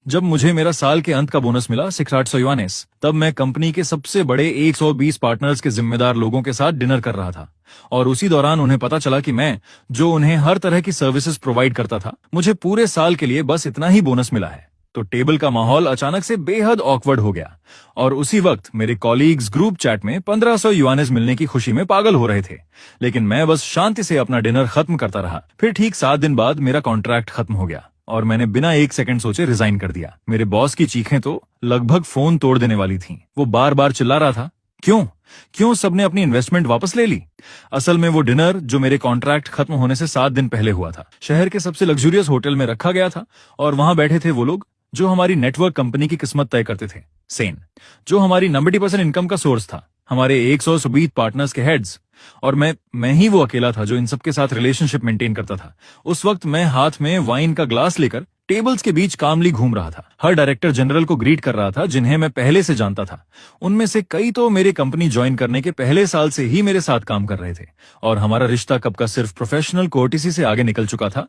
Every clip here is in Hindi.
जब मुझे मेरा साल के अंत का बोनस मिला 600 युआनेस, तब मैं कंपनी के सबसे बड़े 120 पार्टनर्स के जिम्मेदार लोगों के साथ डिनर कर रहा था। और उसी दौरान उन्हें पता चला कि मैं, जो उन्हें हर तरह की सर्विसेज प्रोवाइड करता था, मुझे पूरे साल के लिए बस इतना ही बोनस मिला है। तो टेबल का माहौल अचानक से बेहद ऑकवर्ड हो गया। और उसी वक्त मेरे कॉलीग्स ग्रुप चैट में 1500 युआनेस मिलने की खुशी में पागल हो रहे थे। लेकिन मैं बस शांति से अपना डिनर खत्म करता रहा। फिर ठीक 7 दिन बाद मेरा कॉन्ट्रैक्ट खत्म हो गया और मैंने बिना एक सेकंड सोचे रिजाइन कर दिया। मेरे बॉस की चीखें तो लगभग फोन तोड़ देने वाली थीं। वो बार बार चिल्ला रहा था, क्यों सबने अपनी इन्वेस्टमेंट वापस ले ली। असल में वो डिनर जो मेरे कॉन्ट्रैक्ट खत्म होने से 7 दिन पहले हुआ था, शहर के सबसे लग्जूरियस होटल में रखा गया था। और वहां बैठे थे वो लोग जो हमारी नेटवर्क कंपनी की किस्मत तय करते थे। सेन, जो हमारी 90% इनकम का सोर्स था, हमारे 120 पार्टनर्स के हेड्स। और मैं ही वो अकेला था जो इन सबके साथ रिलेशनशिप मेंटेन करता था। उस वक्त मैं हाथ में वाइन का ग्लास लेकर टेबल्स के बीच कामली घूम रहा था। हर डायरेक्टर जनरल को ग्रीट कर रहा था जिन्हें मैं पहले से जानता था। उनमें से कई तो मेरे कंपनी ज्वाइन करने के पहले साल से ही मेरे साथ काम कर रहे थे और हमारा रिश्ता कब का सिर्फ प्रोफेशनल कोर्टिसी से आगे निकल चुका था।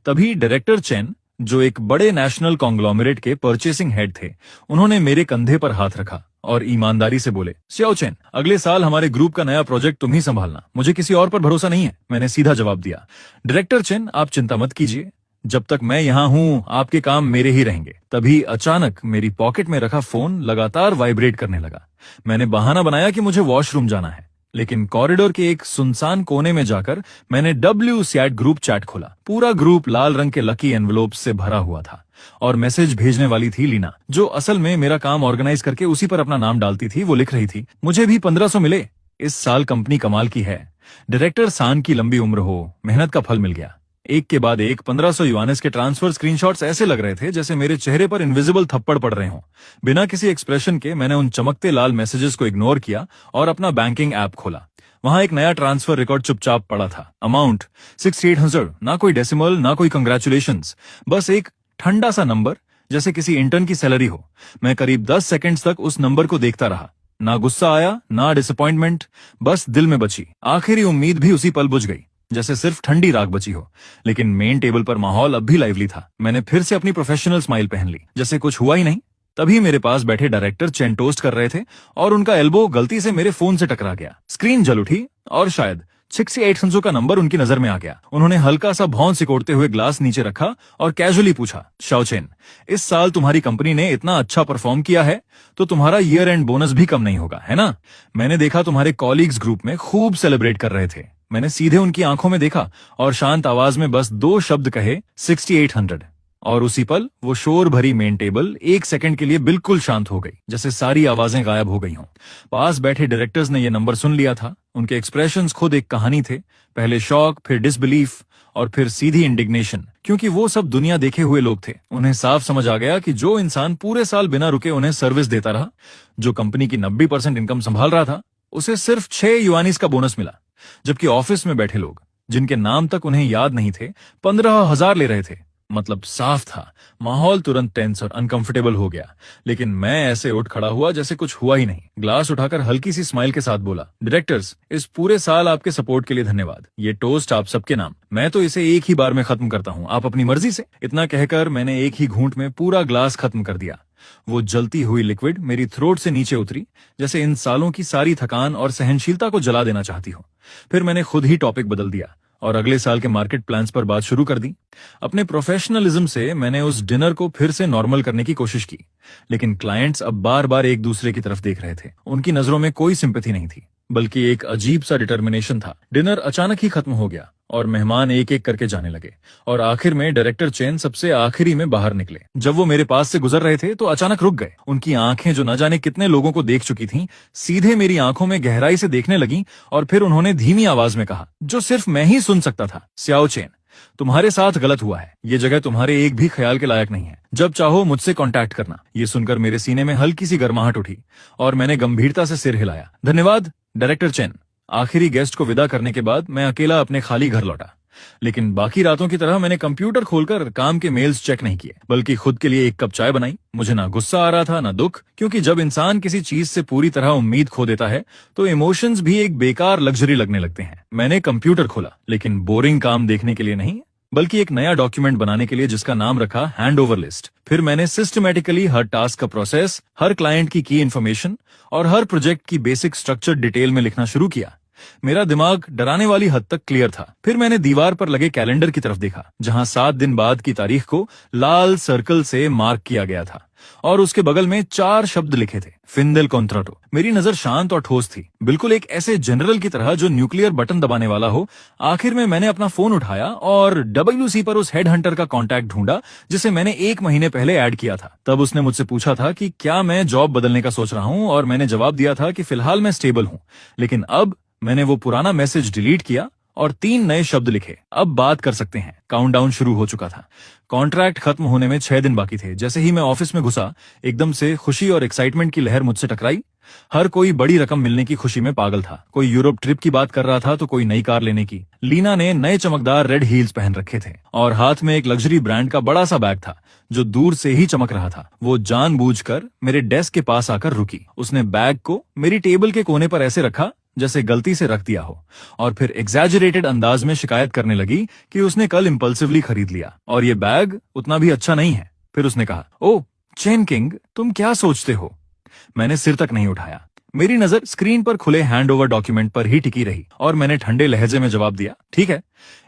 तभी डायरेक्टर चेन, जो एक बड़े नेशनल कॉन्ग्लोमरेट के परचेसिंग हेड थे, उन्होंने मेरे कंधे पर हाथ रखा और ईमानदारी से बोले, सियाओ चेन, अगले साल हमारे ग्रुप का नया प्रोजेक्ट तुम ही संभालना, मुझे किसी और पर भरोसा नहीं है। मैंने सीधा जवाब दिया, डायरेक्टर चेन, आप चिंता मत कीजिए, जब तक मैं यहाँ हूँ आपके काम मेरे ही रहेंगे। तभी अचानक मेरी पॉकेट में रखा फोन लगातार वाइब्रेट करने लगा। मैंने बहाना बनाया कि मुझे वॉशरूम जाना है, लेकिन कॉरिडोर के एक सुनसान कोने में जाकर मैंने WSAT ग्रुप चैट खोला। पूरा ग्रुप लाल रंग के लकी एनवेलोप से भरा हुआ था और मैसेज भेजने वाली थी लीना, जो असल में मेरा काम ऑर्गेनाइज करके उसी पर अपना नाम डालती थी। वो लिख रही थी, मुझे भी 1500 मिले, इस साल कंपनी कमाल की है, डायरेक्टर सान की लंबी उम्र हो, मेहनत का फल मिल गया। एक के बाद एक 1500 युआनेस के ट्रांसफर स्क्रीनशॉट्स ऐसे लग रहे थे जैसे मेरे चेहरे पर इनविजिबल थप्पड़ पड़ रहे हों। बिना किसी एक्सप्रेशन के मैंने उन चमकते लाल मैसेजेस को इग्नोर किया और अपना बैंकिंग ऐप खोला। वहां एक नया ट्रांसफर रिकॉर्ड चुपचाप पड़ा था। अमाउंट 6800, ना कोई डेसिमल, ना कोई कंग्रेचुलेशंस, बस एक ठंडा सा नंबर, जैसे किसी इंटर्न की सैलरी हो। मैं करीब 10 सेकंड्स तक उस नंबर को देखता रहा। ना गुस्सा आया, ना डिसअपॉइंटमेंट, बस दिल में बची आखिरी उम्मीद भी उसी पल बुझ गई, जैसे सिर्फ ठंडी राख बची हो। लेकिन मेन टेबल पर माहौल अब भी लाइवली था। मैंने फिर से अपनी प्रोफेशनल स्माइल पहन ली, जैसे कुछ हुआ ही नहीं। तभी मेरे पास बैठे डायरेक्टर चेन टोस्ट कर रहे थे और उनका एल्बो गलती से मेरे फोन से टकरा गया। स्क्रीन जल उठी और शायद 6800 का नंबर उनकी नजर में आ गया। उन्होंने हल्का सा भौं सिकोड़ते हुए ग्लास नीचे रखा और कैजुअली पूछा, शाओ चेन, इस साल तुम्हारी कंपनी ने इतना अच्छा परफॉर्म किया है तो तुम्हारा ईयर एंड बोनस भी कम नहीं होगा, है ना? मैंने देखा तुम्हारे कॉलीग्स ग्रुप में खूब सेलिब्रेट कर रहे थे। मैंने सीधे उनकी आंखों में देखा और शांत आवाज में बस 2 शब्द कहे, 6800। और उसी पल वो शोर भरी मेन टेबल 1 सेकंड के लिए बिल्कुल शांत हो गई, जैसे सारी आवाजें गायब हो गई हों। पास बैठे डायरेक्टर्स ने ये नंबर सुन लिया था। उनके एक्सप्रेशंस खुद एक कहानी थे, पहले शॉक, फिर डिसबिलीफ और फिर सीधी इंडिग्नेशन, क्योंकि वो सब दुनिया देखे हुए लोग थे। उन्हें साफ समझ आ गया कि जो इंसान पूरे साल बिना रुके उन्हें सर्विस देता रहा, जो कंपनी की 90% इनकम संभाल रहा था, उसे सिर्फ 6 युआनीज का बोनस मिला, जबकि ऑफिस में बैठे लोग, जिनके नाम तक उन्हें याद नहीं थे, 15,000 ले रहे थे। मतलब साफ था, माहौल तुरंत टेंस और अनकंफर्टेबल हो गया। लेकिन मैं ऐसे उठ खड़ा हुआ जैसे कुछ हुआ ही नहीं। ग्लास उठाकर हल्की सी स्माइल के साथ बोला, डायरेक्टर्स, इस पूरे साल आपके सपोर्ट के लिए धन्यवाद। ये टोस्ट आप सबके नाम। मैं तो इसे एक ही बार में खत्म करता हूँ, आप अपनी मर्जी से। इतना कहकर मैंने एक ही घूंट में पूरा ग्लास खत्म कर दिया। वो जलती हुई लिक्विड मेरी थ्रोट से नीचे उतरी, जैसे इन सालों की सारी थकान और सहनशीलता को जला देना चाहती हो। फिर मैंने खुद ही टॉपिक बदल दिया और अगले साल के मार्केट प्लान्स पर बात शुरू कर दी। अपने प्रोफेशनलिज्म से मैंने उस डिनर को फिर से नॉर्मल करने की कोशिश की, लेकिन क्लाइंट्स अब बार बार एक दूसरे की तरफ देख रहे थे। उनकी नजरों में कोई सिंपैथी नहीं थी, बल्कि एक अजीब सा डिटर्मिनेशन था। डिनर अचानक ही खत्म हो गया और मेहमान एक एक करके जाने लगे और आखिर में डायरेक्टर चेन सबसे आखिरी में बाहर निकले। जब वो मेरे पास से गुजर रहे थे तो अचानक रुक गए। उनकी आंखें, जो न जाने कितने लोगों को देख चुकी थीं, सीधे मेरी आंखों में गहराई से देखने लगी और फिर उन्होंने धीमी आवाज में कहा, जो सिर्फ मैं ही सुन सकता था, सियाओ चेन, तुम्हारे साथ गलत हुआ है। ये जगह तुम्हारे एक भी ख्याल के लायक नहीं है। जब चाहो मुझसे कांटेक्ट करना। ये सुनकर मेरे सीने में हल्की सी गर्माहट उठी और मैंने गंभीरता से सिर हिलाया। धन्यवाद डायरेक्टर चेन। आखिरी गेस्ट को विदा करने के बाद मैं अकेला अपने खाली घर लौटा। लेकिन बाकी रातों की तरह मैंने कंप्यूटर खोलकर काम के मेल्स चेक नहीं किए, बल्कि खुद के लिए एक कप चाय बनाई। मुझे ना गुस्सा आ रहा था, ना दुख, क्योंकि जब इंसान किसी चीज से पूरी तरह उम्मीद खो देता है तो इमोशंस भी एक बेकार लग्जरी लगने लगते हैं। मैंने कंप्यूटर खोला, लेकिन बोरिंग काम देखने के लिए नहीं, बल्कि एक नया डॉक्यूमेंट बनाने के लिए जिसका नाम रखा हैंड ओवर लिस्ट। फिर मैंने सिस्टमैटिकली हर टास्क का प्रोसेस, हर क्लाइंट की इन्फॉर्मेशन और हर प्रोजेक्ट की बेसिक स्ट्रक्चर डिटेल में लिखना शुरू किया। मेरा दिमाग डराने वाली हद तक क्लियर था। फिर मैंने दीवार पर लगे कैलेंडर की तरफ देखा, जहां 7 दिन बाद की तारीख को लाल सर्कल से मार्क किया गया था और उसके बगल में 4 शब्द लिखे थे, फिंदेल कॉन्ट्राटो। मेरी नजर शांत और ठोस थी, बिल्कुल एक ऐसे जनरल की तरह जो न्यूक्लियर बटन दबाने वाला हो। आखिर में मैंने अपना फोन उठाया और WC पर उस हेड हंटर का कॉन्टैक्ट ढूंढा जिसे मैंने 1 महीने पहले ऐड किया था। तब उसने मुझसे पूछा था कि क्या मैं जॉब बदलने का सोच रहा हूं, और मैंने जवाब दिया था कि फिलहाल मैं स्टेबल हूं। लेकिन अब मैंने वो पुराना मैसेज डिलीट किया और 3 नए शब्द लिखे। अब बात कर सकते हैं। काउंटडाउन शुरू हो चुका था। कॉन्ट्रैक्ट खत्म होने में 6 दिन बाकी थे। जैसे ही मैं ऑफिस में घुसा, एकदम से खुशी और एक्साइटमेंट की लहर मुझसे टकराई। हर कोई बड़ी रकम मिलने की खुशी में पागल था। कोई यूरोप ट्रिप की बात कर रहा था तो कोई नई कार लेने की। लीना ने नए चमकदार रेड हील्स पहन रखे थे और हाथ में एक लग्जरी ब्रांड का बड़ा सा बैग था जो दूर से ही चमक रहा था। वो जानबूझकर मेरे डेस्क के पास आकर रुकी। उसने बैग को मेरी टेबल के कोने पर ऐसे रखा जैसे गलती से रख दिया हो, और फिर एग्जैजरेटेड अंदाज में शिकायत करने लगी कि उसने कल इंपल्सिवली खरीद लिया और ये बैग उतना भी अच्छा नहीं है। फिर उसने कहा, ओ चेन किंग, तुम क्या सोचते हो? मैंने सिर तक नहीं उठाया। मेरी नजर स्क्रीन पर खुले हैंडओवर डॉक्यूमेंट पर ही टिकी रही और मैंने ठंडे लहजे में जवाब दिया, ठीक है।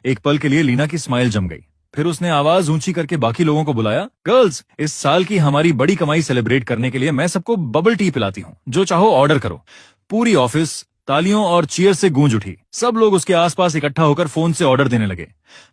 एक पल के लिए लीना की स्माइल जम गई। फिर उसने आवाज ऊंची करके बाकी लोगों को बुलाया, गर्ल्स, इस साल की हमारी बड़ी कमाई सेलिब्रेट करने के लिए मैं सबको बबल टी पिलाती हूँ। जो चाहो ऑर्डर करो। पूरी ऑफिस तालियों और चीयर से गूंज उठी। सब लोग उसके आसपास इकट्ठा होकर फोन से ऑर्डर देने लगे।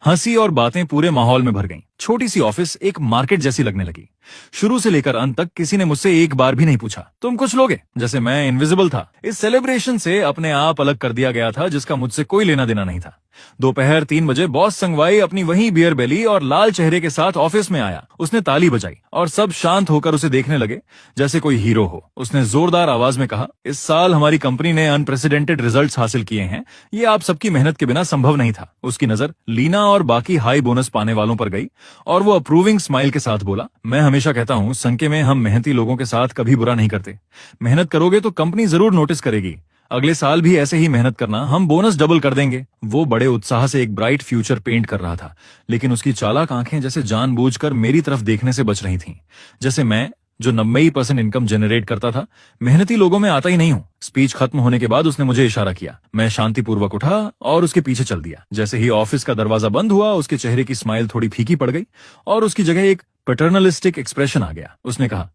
हंसी और बातें पूरे माहौल में भर गईं। छोटी सी ऑफिस एक मार्केट जैसी लगने लगी। शुरू से लेकर अंत तक किसी ने मुझसे एक बार भी नहीं पूछा, तुम कुछ लोगे? जैसे मैं इनविजिबल था। इस सेलिब्रेशन से अपने आप अलग कर दिया गया था जिसका मुझसे कोई लेना देना नहीं था। दोपहर 3 बजे बॉस संगवाई अपनी वही बियर बेली और लाल चेहरे के साथ ऑफिस में आया। उसने ताली बजाई और सब शांत होकर उसे देखने लगे जैसे कोई हीरो हो। उसने जोरदार आवाज में कहा, इस साल हमारी कंपनी ने अनप्रेसिडेंटेड रिजल्ट्स हासिल किए हैं। ये आप सबकी मेहनत के बिना संभव नहीं था। उसकी नजर लीना और बाकी हाई बोनस पाने वालों पर गई और वो अप्रूविंग स्माइल के साथ बोला, मैं हमेशा कहता हूं, संके में हम मेहनती लोगों के साथ कभी बुरा नहीं करते। मेहनत करोगे तो कंपनी जरूर नोटिस करेगी। अगले साल भी ऐसे ही मेहनत करना, हम बोनस डबल कर देंगे। वो बड़े उत्साह से एक ब्राइट फ्यूचर पेंट कर रहा था, लेकिन उसकी चालाक आंखें जैसे जानबूझकर मेरी तरफ देखने से बच रही थीं। जैसे मैं, जो 90% इनकम जनरेट करता था, मेहनती लोगों में आता ही नहीं हूं। स्पीच खत्म होने के बाद उसने मुझे इशारा किया। मैं शांतिपूर्वक उठा और उसके पीछे चल दिया। जैसे ही ऑफिस का दरवाजा बंद हुआ, उसके चेहरे की स्माइल थोड़ी फीकी पड़ गई और उसकी जगह एक पैटर्नलिस्टिक एक्सप्रेशन आ गया। उसने कहा,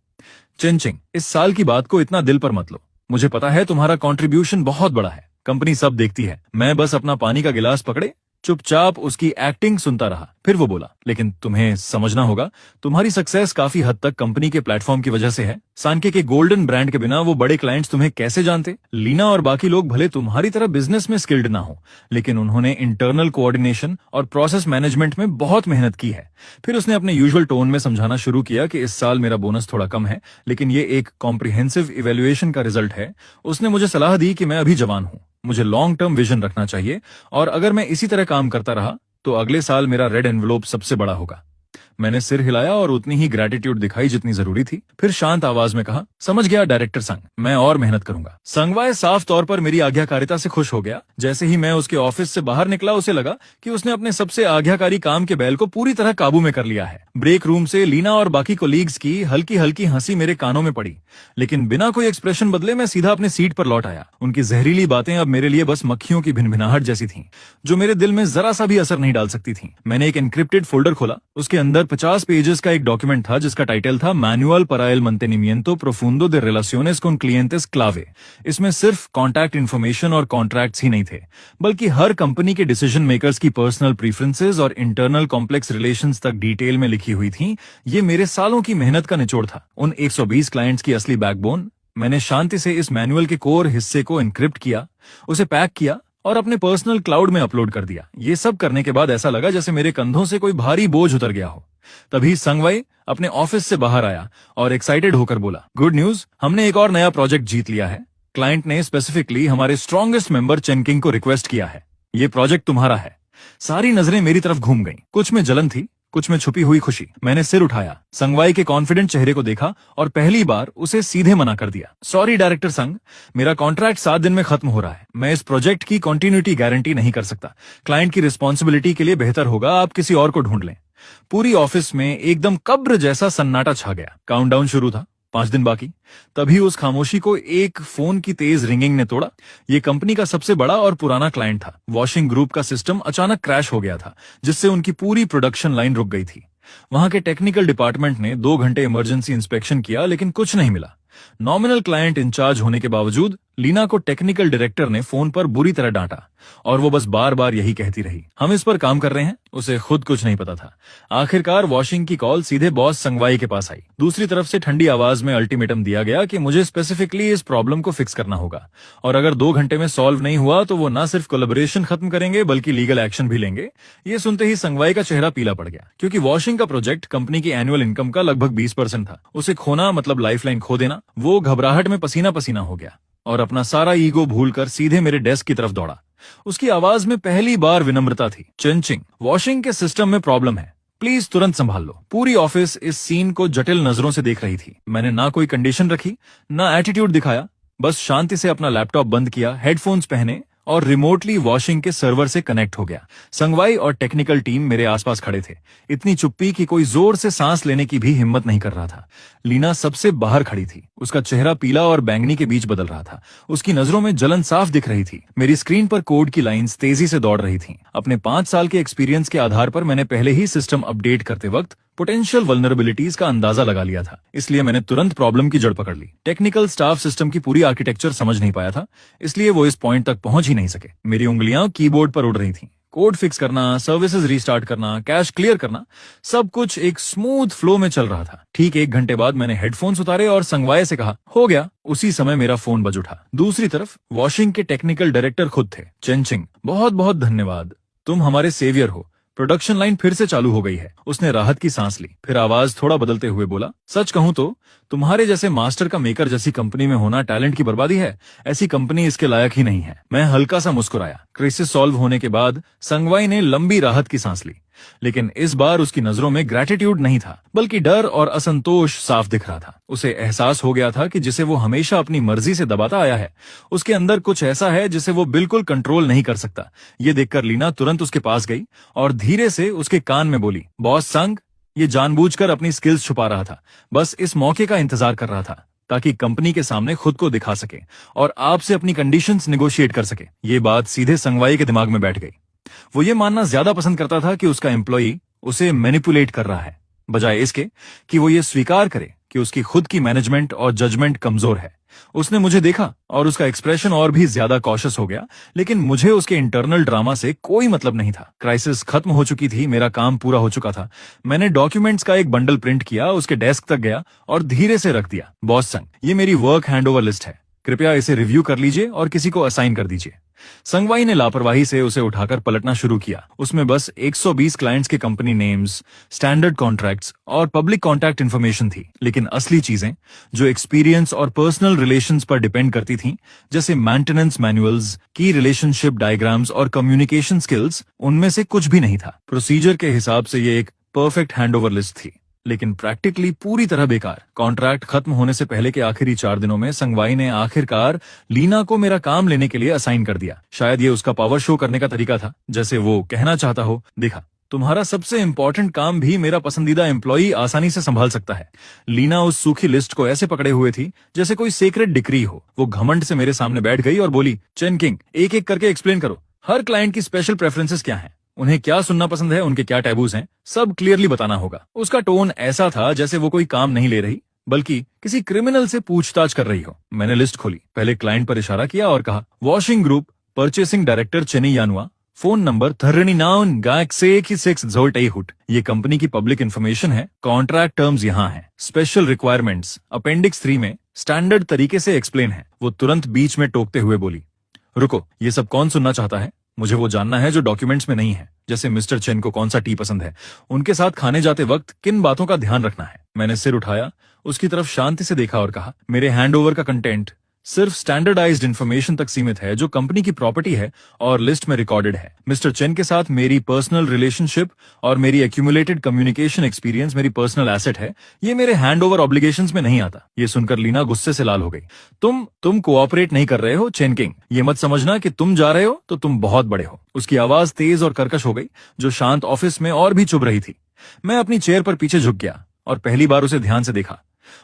चिंचिंग, इस साल की बात को इतना दिल पर मत लो। मुझे पता है तुम्हारा कंट्रीब्यूशन बहुत बड़ा है। कंपनी सब देखती है। मैं बस अपना पानी का गिलास पकड़े चुपचाप उसकी एक्टिंग सुनता रहा। फिर वो बोला, लेकिन तुम्हें समझना होगा, तुम्हारी सक्सेस काफी हद तक कंपनी के प्लेटफॉर्म की वजह से है। सांके के गोल्डन ब्रांड के बिना वो बड़े क्लाइंट्स तुम्हें कैसे जानते? लीना और बाकी लोग भले तुम्हारी तरह बिजनेस में स्किल्ड ना हो, लेकिन उन्होंने इंटरनल कोऑर्डिनेशन और प्रोसेस मैनेजमेंट में बहुत मेहनत की है। फिर उसने अपने यूजुअल टोन में समझाना शुरू किया कि इस साल मेरा बोनस थोड़ा कम है, लेकिन ये एक कॉम्प्रिहेंसिव इवैल्यूएशन का रिजल्ट है। उसने मुझे सलाह दी कि मैं अभी जवान हूं, मुझे लॉन्ग टर्म विजन रखना चाहिए, और अगर मैं इसी तरह काम करता रहा तो अगले साल मेरा रेड एनवेलोप सबसे बड़ा होगा। मैंने सिर हिलाया और उतनी ही ग्रेटिट्यूड दिखाई जितनी जरूरी थी। फिर शांत आवाज में कहा, समझ गया डायरेक्टर संग, मैं और मेहनत करूंगा। संगवाय साफ तौर पर मेरी आज्ञाकारिता से खुश हो गया। जैसे ही मैं उसके ऑफिस से बाहर निकला, उसे लगा कि उसने अपने सबसे आज्ञाकारी काम के बैल को पूरी तरह काबू में कर लिया है। ब्रेक रूम से लीना और बाकी कोलीग्स की हल्की हल्की हंसी मेरे कानों में पड़ी, लेकिन बिना कोई एक्सप्रेशन बदले मैं सीधा अपने सीट पर लौट आया। उनकी जहरीली बातें अब मेरे लिए बस मक्खियों की भिनभिनाहट जैसी थीं, जो मेरे दिल में जरा सा भी असर नहीं डाल सकती थीं। मैंने एक एन्क्रिप्टेड फोल्डर खोला। उसके अंदर 50 पेजेस का एक डॉक्यूमेंट था जिसका टाइटल था manual para el mantenimiento profundo de relaciones con clientes clave। इसमें सिर्फ कॉन्टैक्ट इन्फॉर्मेशन और कॉन्ट्रैक्ट्स ही नहीं थे, बल्कि हर कंपनी के डिसीजन मेकर्स की पर्सनल प्रीफरेंसेस और इंटरनल कॉम्प्लेक्स रिलेशंस तक डिटेल में लिखी हुई थी। ये मेरे सालों की मेहनत का निचोड़ था, उन 120 क्लाइंट्स की असली बैकबोन। मैंने शांति से इस मैनुअल के कोर हिस्से को एन्क्रिप्ट किया, उसे पैक किया और अपने पर्सनल क्लाउड में अपलोड कर दिया। ये सब करने के बाद ऐसा लगा जैसे मेरे कंधों से कोई भारी बोझ उतर गया हो। तभी संगवाई अपने ऑफिस से बाहर आया और एक्साइटेड होकर बोला, गुड न्यूज, हमने एक और नया प्रोजेक्ट जीत लिया है। क्लाइंट ने स्पेसिफिकली हमारे स्ट्रॉन्गेस्ट मेंबर चेनकिंग को रिक्वेस्ट किया है। ये प्रोजेक्ट तुम्हारा है। सारी नजरें मेरी तरफ घूम गईं। कुछ में जलन थी, कुछ में छुपी हुई खुशी। मैंने सिर उठाया, संगवाई के कॉन्फिडेंट चेहरे को देखा और पहली बार उसे सीधे मना कर दिया। सॉरी डायरेक्टर संग, मेरा कॉन्ट्रैक्ट 7 दिन में खत्म हो रहा है। मैं इस प्रोजेक्ट की कंटिन्यूटी गारंटी नहीं कर सकता। क्लाइंट की रिस्पॉन्सिबिलिटी के लिए बेहतर होगा आप किसी और को ढूंढ लें। पूरी ऑफिस में एकदम कब्र जैसा सन्नाटा छा गया। काउंटडाउन शुरू था, 5 दिन बाकी। तभी उस खामोशी को एक फोन की तेज रिंगिंग ने तोड़ा। ये कंपनी का सबसे बड़ा और पुराना क्लाइंट था। वॉशिंग ग्रुप का सिस्टम अचानक क्रैश हो गया था, जिससे उनकी पूरी प्रोडक्शन लाइन रुक गई थी। वहां के टेक्निकल डिपार्टमेंट ने 2 घंटे इमरजेंसी इंस्पेक्शन किया, लेकिन कुछ नहीं मिला। नॉमिनल क्लाइंट इंचार्ज होने के बावजूद लीना को टेक्निकल डायरेक्टर ने फोन पर बुरी तरह डांटा और वो बस बार बार यही कहती रही, हम इस पर काम कर रहे हैं। उसे खुद कुछ नहीं पता था। आखिरकार वॉशिंग की कॉल सीधे बॉस संगवाई के पास आई। दूसरी तरफ से ठंडी आवाज में अल्टीमेटम दिया गया कि मुझे स्पेसिफिकली इस प्रॉब्लम को फिक्स करना होगा और अगर 2 घंटे में सॉल्व नहीं हुआ तो वो न सिर्फ कोलैबोरेशन खत्म करेंगे बल्कि लीगल एक्शन भी लेंगे। ये सुनते ही संगवाई का चेहरा पीला पड़ गया, क्योंकि वॉशिंग का प्रोजेक्ट कंपनी की एनुअल इनकम का लगभग 20% था। उसे खोना मतलब लाइफलाइन खो देना। वो घबराहट में पसीना पसीना हो गया और अपना सारा ईगो भूलकर सीधे मेरे डेस्क की तरफ दौड़ा। उसकी आवाज में पहली बार विनम्रता थी। चेंचिंग, वॉशिंग के सिस्टम में प्रॉब्लम है, प्लीज तुरंत संभाल लो। पूरी ऑफिस इस सीन को जटिल नजरों से देख रही थी। मैंने ना कोई कंडीशन रखी, ना एटीट्यूड दिखाया, बस शांति से अपना लैपटॉप बंद किया, हेडफोन्स पहने और रिमोटली वॉशिंग के सर्वर से कनेक्ट हो गया। संगवाई और टेक्निकल टीम मेरे आसपास खड़े थे। इतनी चुप्पी कि कोई जोर से सांस लेने की भी हिम्मत नहीं कर रहा था। लीना सबसे बाहर खड़ी थी। उसका चेहरा पीला और बैंगनी के बीच बदल रहा था। उसकी नजरों में जलन साफ दिख रही थी। मेरी स्क्रीन पर कोड की लाइंस तेजी से दौड़ रही थीं। अपने 5 साल के एक्सपीरियंस के आधार पर मैंने पहले ही सिस्टम अपडेट करते वक्त पोटेंशियल वल्नरेबिलिटीज का अंदाजा लगा लिया था, इसलिए मैंने तुरंत प्रॉब्लम की जड़ पकड़ ली। टेक्निकल स्टाफ सिस्टम की पूरी आर्किटेक्चर समझ नहीं पाया था, इसलिए वो इस पॉइंट तक पहुंच ही नहीं सके। मेरी उंगलियां कीबोर्ड पर उड़ रही थीं। कोड फिक्स करना, सर्विसेज रीस्टार्ट करना, कैश क्लियर करना, सब कुछ एक स्मूथ फ्लो में चल रहा था। ठीक 1 घंटे बाद मैंने हेडफोन्स उतारे और संगवाई से कहा, हो गया। उसी समय मेरा फोन बज उठा। दूसरी तरफ वॉशिंग के टेक्निकल डायरेक्टर खुद थे। चेंचिंग, बहुत बहुत धन्यवाद, तुम हमारे सेवियर हो। प्रोडक्शन लाइन फिर से चालू हो गई है। उसने राहत की सांस ली, फिर आवाज थोड़ा बदलते हुए बोला, सच कहूं तो तुम्हारे जैसे मास्टर का मेकर जैसी कंपनी में होना टैलेंट की बर्बादी है। ऐसी कंपनी इसके लायक ही नहीं है। मैं हल्का सा मुस्कुराया। क्राइसिस सॉल्व होने के बाद संगवाई ने लंबी राहत की सांस ली, लेकिन इस बार उसकी नजरों में ग्रेटिट्यूड नहीं था, बल्कि डर और असंतोष साफ दिख रहा था। उसे एहसास हो गया था कि जिसे वो हमेशा अपनी मर्जी से दबाता आया है, उसके अंदर कुछ ऐसा है जिसे वो बिल्कुल कंट्रोल नहीं कर सकता। ये देखकर लीना तुरंत उसके पास गई और धीरे से उसके कान में बोली, बॉस संग, ये जानबूझकर अपनी स्किल्स छुपा रहा था, बस इस मौके का इंतजार कर रहा था ताकि कंपनी के सामने खुद को दिखा सके और आपसे अपनी कंडीशंस नेगोशिएट कर सके। ये बात सीधे संगवाई के दिमाग में बैठ गई। वो ये मानना ज्यादा पसंद करता था कि उसका एम्प्लॉई उसे मैनिपुलेट कर रहा है, बजाय इसके कि वो ये स्वीकार करे कि उसकी खुद की मैनेजमेंट और जजमेंट कमजोर है। उसने मुझे देखा और उसका एक्सप्रेशन और भी ज्यादा कॉशियस हो गया, लेकिन मुझे उसके इंटरनल ड्रामा से कोई मतलब नहीं था। क्राइसिस खत्म हो चुकी थी, मेरा काम पूरा हो चुका था। मैंने डॉक्यूमेंट्स का एक बंडल प्रिंट किया, उसके डेस्क तक गया और धीरे से रख दिया। बॉस संग, ये मेरी वर्क हैंडओवर लिस्ट है, कृपया इसे रिव्यू कर लीजिए और किसी को असाइन कर दीजिए। संगवाई ने लापरवाही से उसे उठाकर पलटना शुरू किया। उसमें बस 120 क्लाइंट्स के कंपनी नेम्स, स्टैंडर्ड कॉन्ट्रैक्ट्स और पब्लिक कॉन्टैक्ट इन्फॉर्मेशन थी, लेकिन असली चीजें जो एक्सपीरियंस और पर्सनल रिलेशंस पर डिपेंड करती थीं, जैसे मेंटेनेंस मैनुअल्स, की रिलेशनशिप डायग्राम्स और कम्युनिकेशन स्किल्स, उनमें से कुछ भी नहीं था। प्रोसीजर के हिसाब से ये एक परफेक्ट हैंडओवर लिस्ट थी, लेकिन प्रैक्टिकली पूरी तरह बेकार। कॉन्ट्रैक्ट खत्म होने से पहले के आखिरी 4 दिनों में संगवाई ने आखिरकार लीना को मेरा काम लेने के लिए असाइन कर दिया। शायद ये उसका पावर शो करने का तरीका था, जैसे वो कहना चाहता हो, देखा, तुम्हारा सबसे इंपॉर्टेंट काम भी मेरा पसंदीदा एम्प्लॉई आसानी से संभाल सकता है। लीना उस सूखी लिस्ट को ऐसे पकड़े हुए थी जैसे कोई सीक्रेट डिक्री हो। वो घमंड से मेरे सामने बैठ गई और बोली, चेन किंग, एक एक करके एक्सप्लेन करो। हर क्लाइंट की स्पेशल प्रेफरेंसेस क्या हैं, उन्हें क्या सुनना पसंद है, उनके क्या टैबूज हैं, सब क्लियरली बताना होगा। उसका टोन ऐसा था जैसे वो कोई काम नहीं ले रही, बल्कि किसी क्रिमिनल से पूछताछ कर रही हो। मैंने लिस्ट खोली, पहले क्लाइंट पर इशारा किया और कहा, वॉशिंग ग्रुप, परचेसिंग डायरेक्टर चेनी यानुआ, फोन नंबर 39 ये कंपनी की पब्लिक इन्फॉर्मेशन है। कॉन्ट्रैक्ट टर्म्स यहाँ हैं, स्पेशल रिक्वायरमेंट्स अपेंडिक्स 3 में स्टैंडर्ड तरीके से एक्सप्लेन है। वो तुरंत बीच में टोकते हुए बोली, रुको, ये सब कौन सुनना चाहता है? मुझे वो जानना है जो डॉक्यूमेंट्स में नहीं है, जैसे मिस्टर चेन को कौन सा टी पसंद है, उनके साथ खाने जाते वक्त किन बातों का ध्यान रखना है। मैंने सिर उठाया, उसकी तरफ शांति से देखा और कहा, मेरे हैंडओवर का कंटेंट सिर्फ स्टैंडर्डाइज्ड इंफॉर्मेशन तक सीमित है जो कंपनी की प्रॉपर्टी है और लिस्ट में रिकॉर्डेड है। मिस्टर चेन के साथ मेरी पर्सनल रिलेशनशिप और मेरी एक्यूमुलेटेड कम्युनिकेशन एक्सपीरियंस मेरी पर्सनल एसेट है, ये मेरे हैंडओवर ऑब्लिगेशंस में नहीं आता। ये सुनकर लीना गुस्से से लाल हो गई। तुम कोऑपरेट नहीं कर रहे हो चेन किंग, ये मत समझना कि तुम जा रहे हो तो तुम बहुत बड़े हो। उसकी आवाज तेज और कर्कश हो गई, जो शांत ऑफिस में और भी चुभ रही थी। मैं अपनी चेयर पर पीछे झुक गया और पहली बार उसे ध्यान से देखा।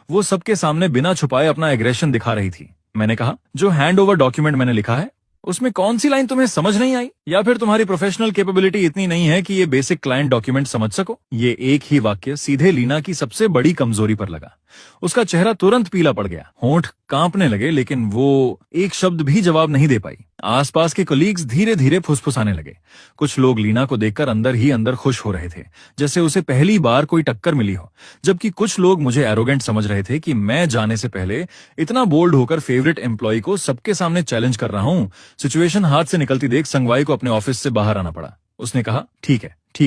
वो सबके सामने बिना छुपाए अपना एग्रेशन दिखा रही थी। मैंने कहा, जो हैंडओवर डॉक्यूमेंट मैंने लिखा है उसमें कौन सी लाइन तुम्हें समझ नहीं आई, या फिर तुम्हारी प्रोफेशनल कैपेबिलिटी इतनी नहीं है कि ये बेसिक क्लाइंट डॉक्यूमेंट समझ सको? ये एक ही वाक्य सीधे लीना की सबसे बड़ी कमजोरी पर लगा। उसका चेहरा तुरंत पीला पड़ गया, होंठ कांपने लगे, लेकिन वो एक शब्द भी जवाब नहीं दे पाई। आसपास के कलीग्स धीरे धीरे फुसफुसाने लगे। कुछ लोग लीना को देखकर अंदर ही अंदर खुश हो रहे थे, जैसे उसे पहली बार कोई टक्कर मिली हो, जबकि कुछ लोग मुझे एरोगेंट समझ रहे थे कि मैं जाने से पहले इतना बोल्ड होकर फेवरेट एम्प्लॉय को सबके सामने चैलेंज कर रहा हूं। सिचुएशन हाथ से निकलती देख संगवाई को अपने ऑफिस से बाहर आना पड़ा। उसने कहा, ठीक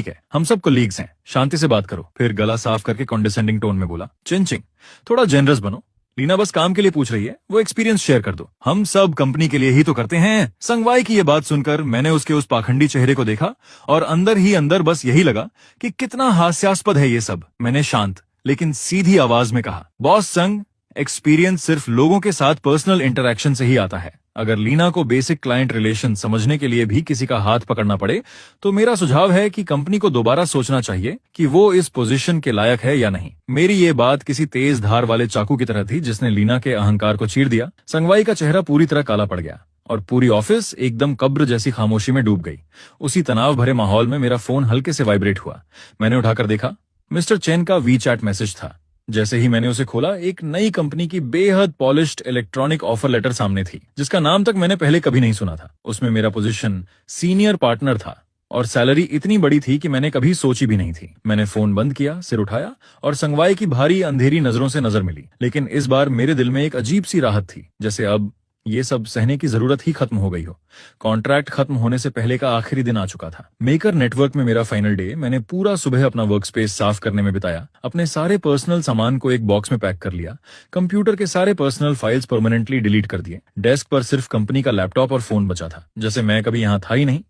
है, हम सब कलीग्स हैं, शांति से बात करो। फिर गला साफ करके कॉन्डिसेंडिंग टोन में बोला, चिंचिंग, थोड़ा जेनरस बनो। लीना बस काम के लिए पूछ रही है, वो एक्सपीरियंस शेयर कर दो। हम सब कंपनी के लिए ही तो करते हैं। संगवाई की ये बात सुनकर मैंने उसके उस पाखंडी चेहरे को देखा और अंदर ही अंदर बस यही लगा कि कितना हास्यास्पद है ये सब। मैंने शांत लेकिन सीधी आवाज में कहा, बॉस संग, एक्सपीरियंस सिर्फ लोगों के साथ पर्सनल इंटरेक्शन से ही आता है। अगर लीना को बेसिक क्लाइंट रिलेशन समझने के लिए भी किसी का हाथ पकड़ना पड़े तो मेरा सुझाव है कि कंपनी को दोबारा सोचना चाहिए कि वो इस पोजीशन के लायक है या नहीं। मेरी ये बात किसी तेज धार वाले चाकू की तरह थी जिसने लीना के अहंकार को चीर दिया। संगवाई का चेहरा पूरी तरह काला पड़ गया और पूरी ऑफिस एकदम कब्र जैसी खामोशी में डूब गई। उसी तनाव भरे माहौल में मेरा फोन हल्के से वाइब्रेट हुआ। मैंने उठाकर देखा, मिस्टर चेन का वीचैट मैसेज था। जैसे ही मैंने उसे खोला, एक नई कंपनी की बेहद पॉलिश्ड इलेक्ट्रॉनिक ऑफर लेटर सामने थी, जिसका नाम तक मैंने पहले कभी नहीं सुना था। उसमें मेरा पोजीशन सीनियर पार्टनर था और सैलरी इतनी बड़ी थी कि मैंने कभी सोची भी नहीं थी। मैंने फोन बंद किया, सिर उठाया और संगवाई की भारी अंधेरी नजरों से नजर मिली। लेकिन इस बार मेरे दिल में एक अजीब सी राहत थी, जैसे अब ये सब सहने की जरूरत ही खत्म हो गई हो। कॉन्ट्रैक्ट खत्म होने से पहले का आखिरी दिन आ चुका था। मेकर नेटवर्क में मेरा फाइनल डे। मैंने पूरा सुबह अपना वर्क स्पेस साफ करने में बिताया, अपने सारे पर्सनल सामान को एक बॉक्स में पैक कर लिया, कंप्यूटर के सारे पर्सनल फाइल्स परमानेंटली डिलीट कर दिए। डेस्क पर सिर्फ कंपनी का लैपटॉप और फोन बचा था, जैसे मैं कभी यहाँ था ही नहीं।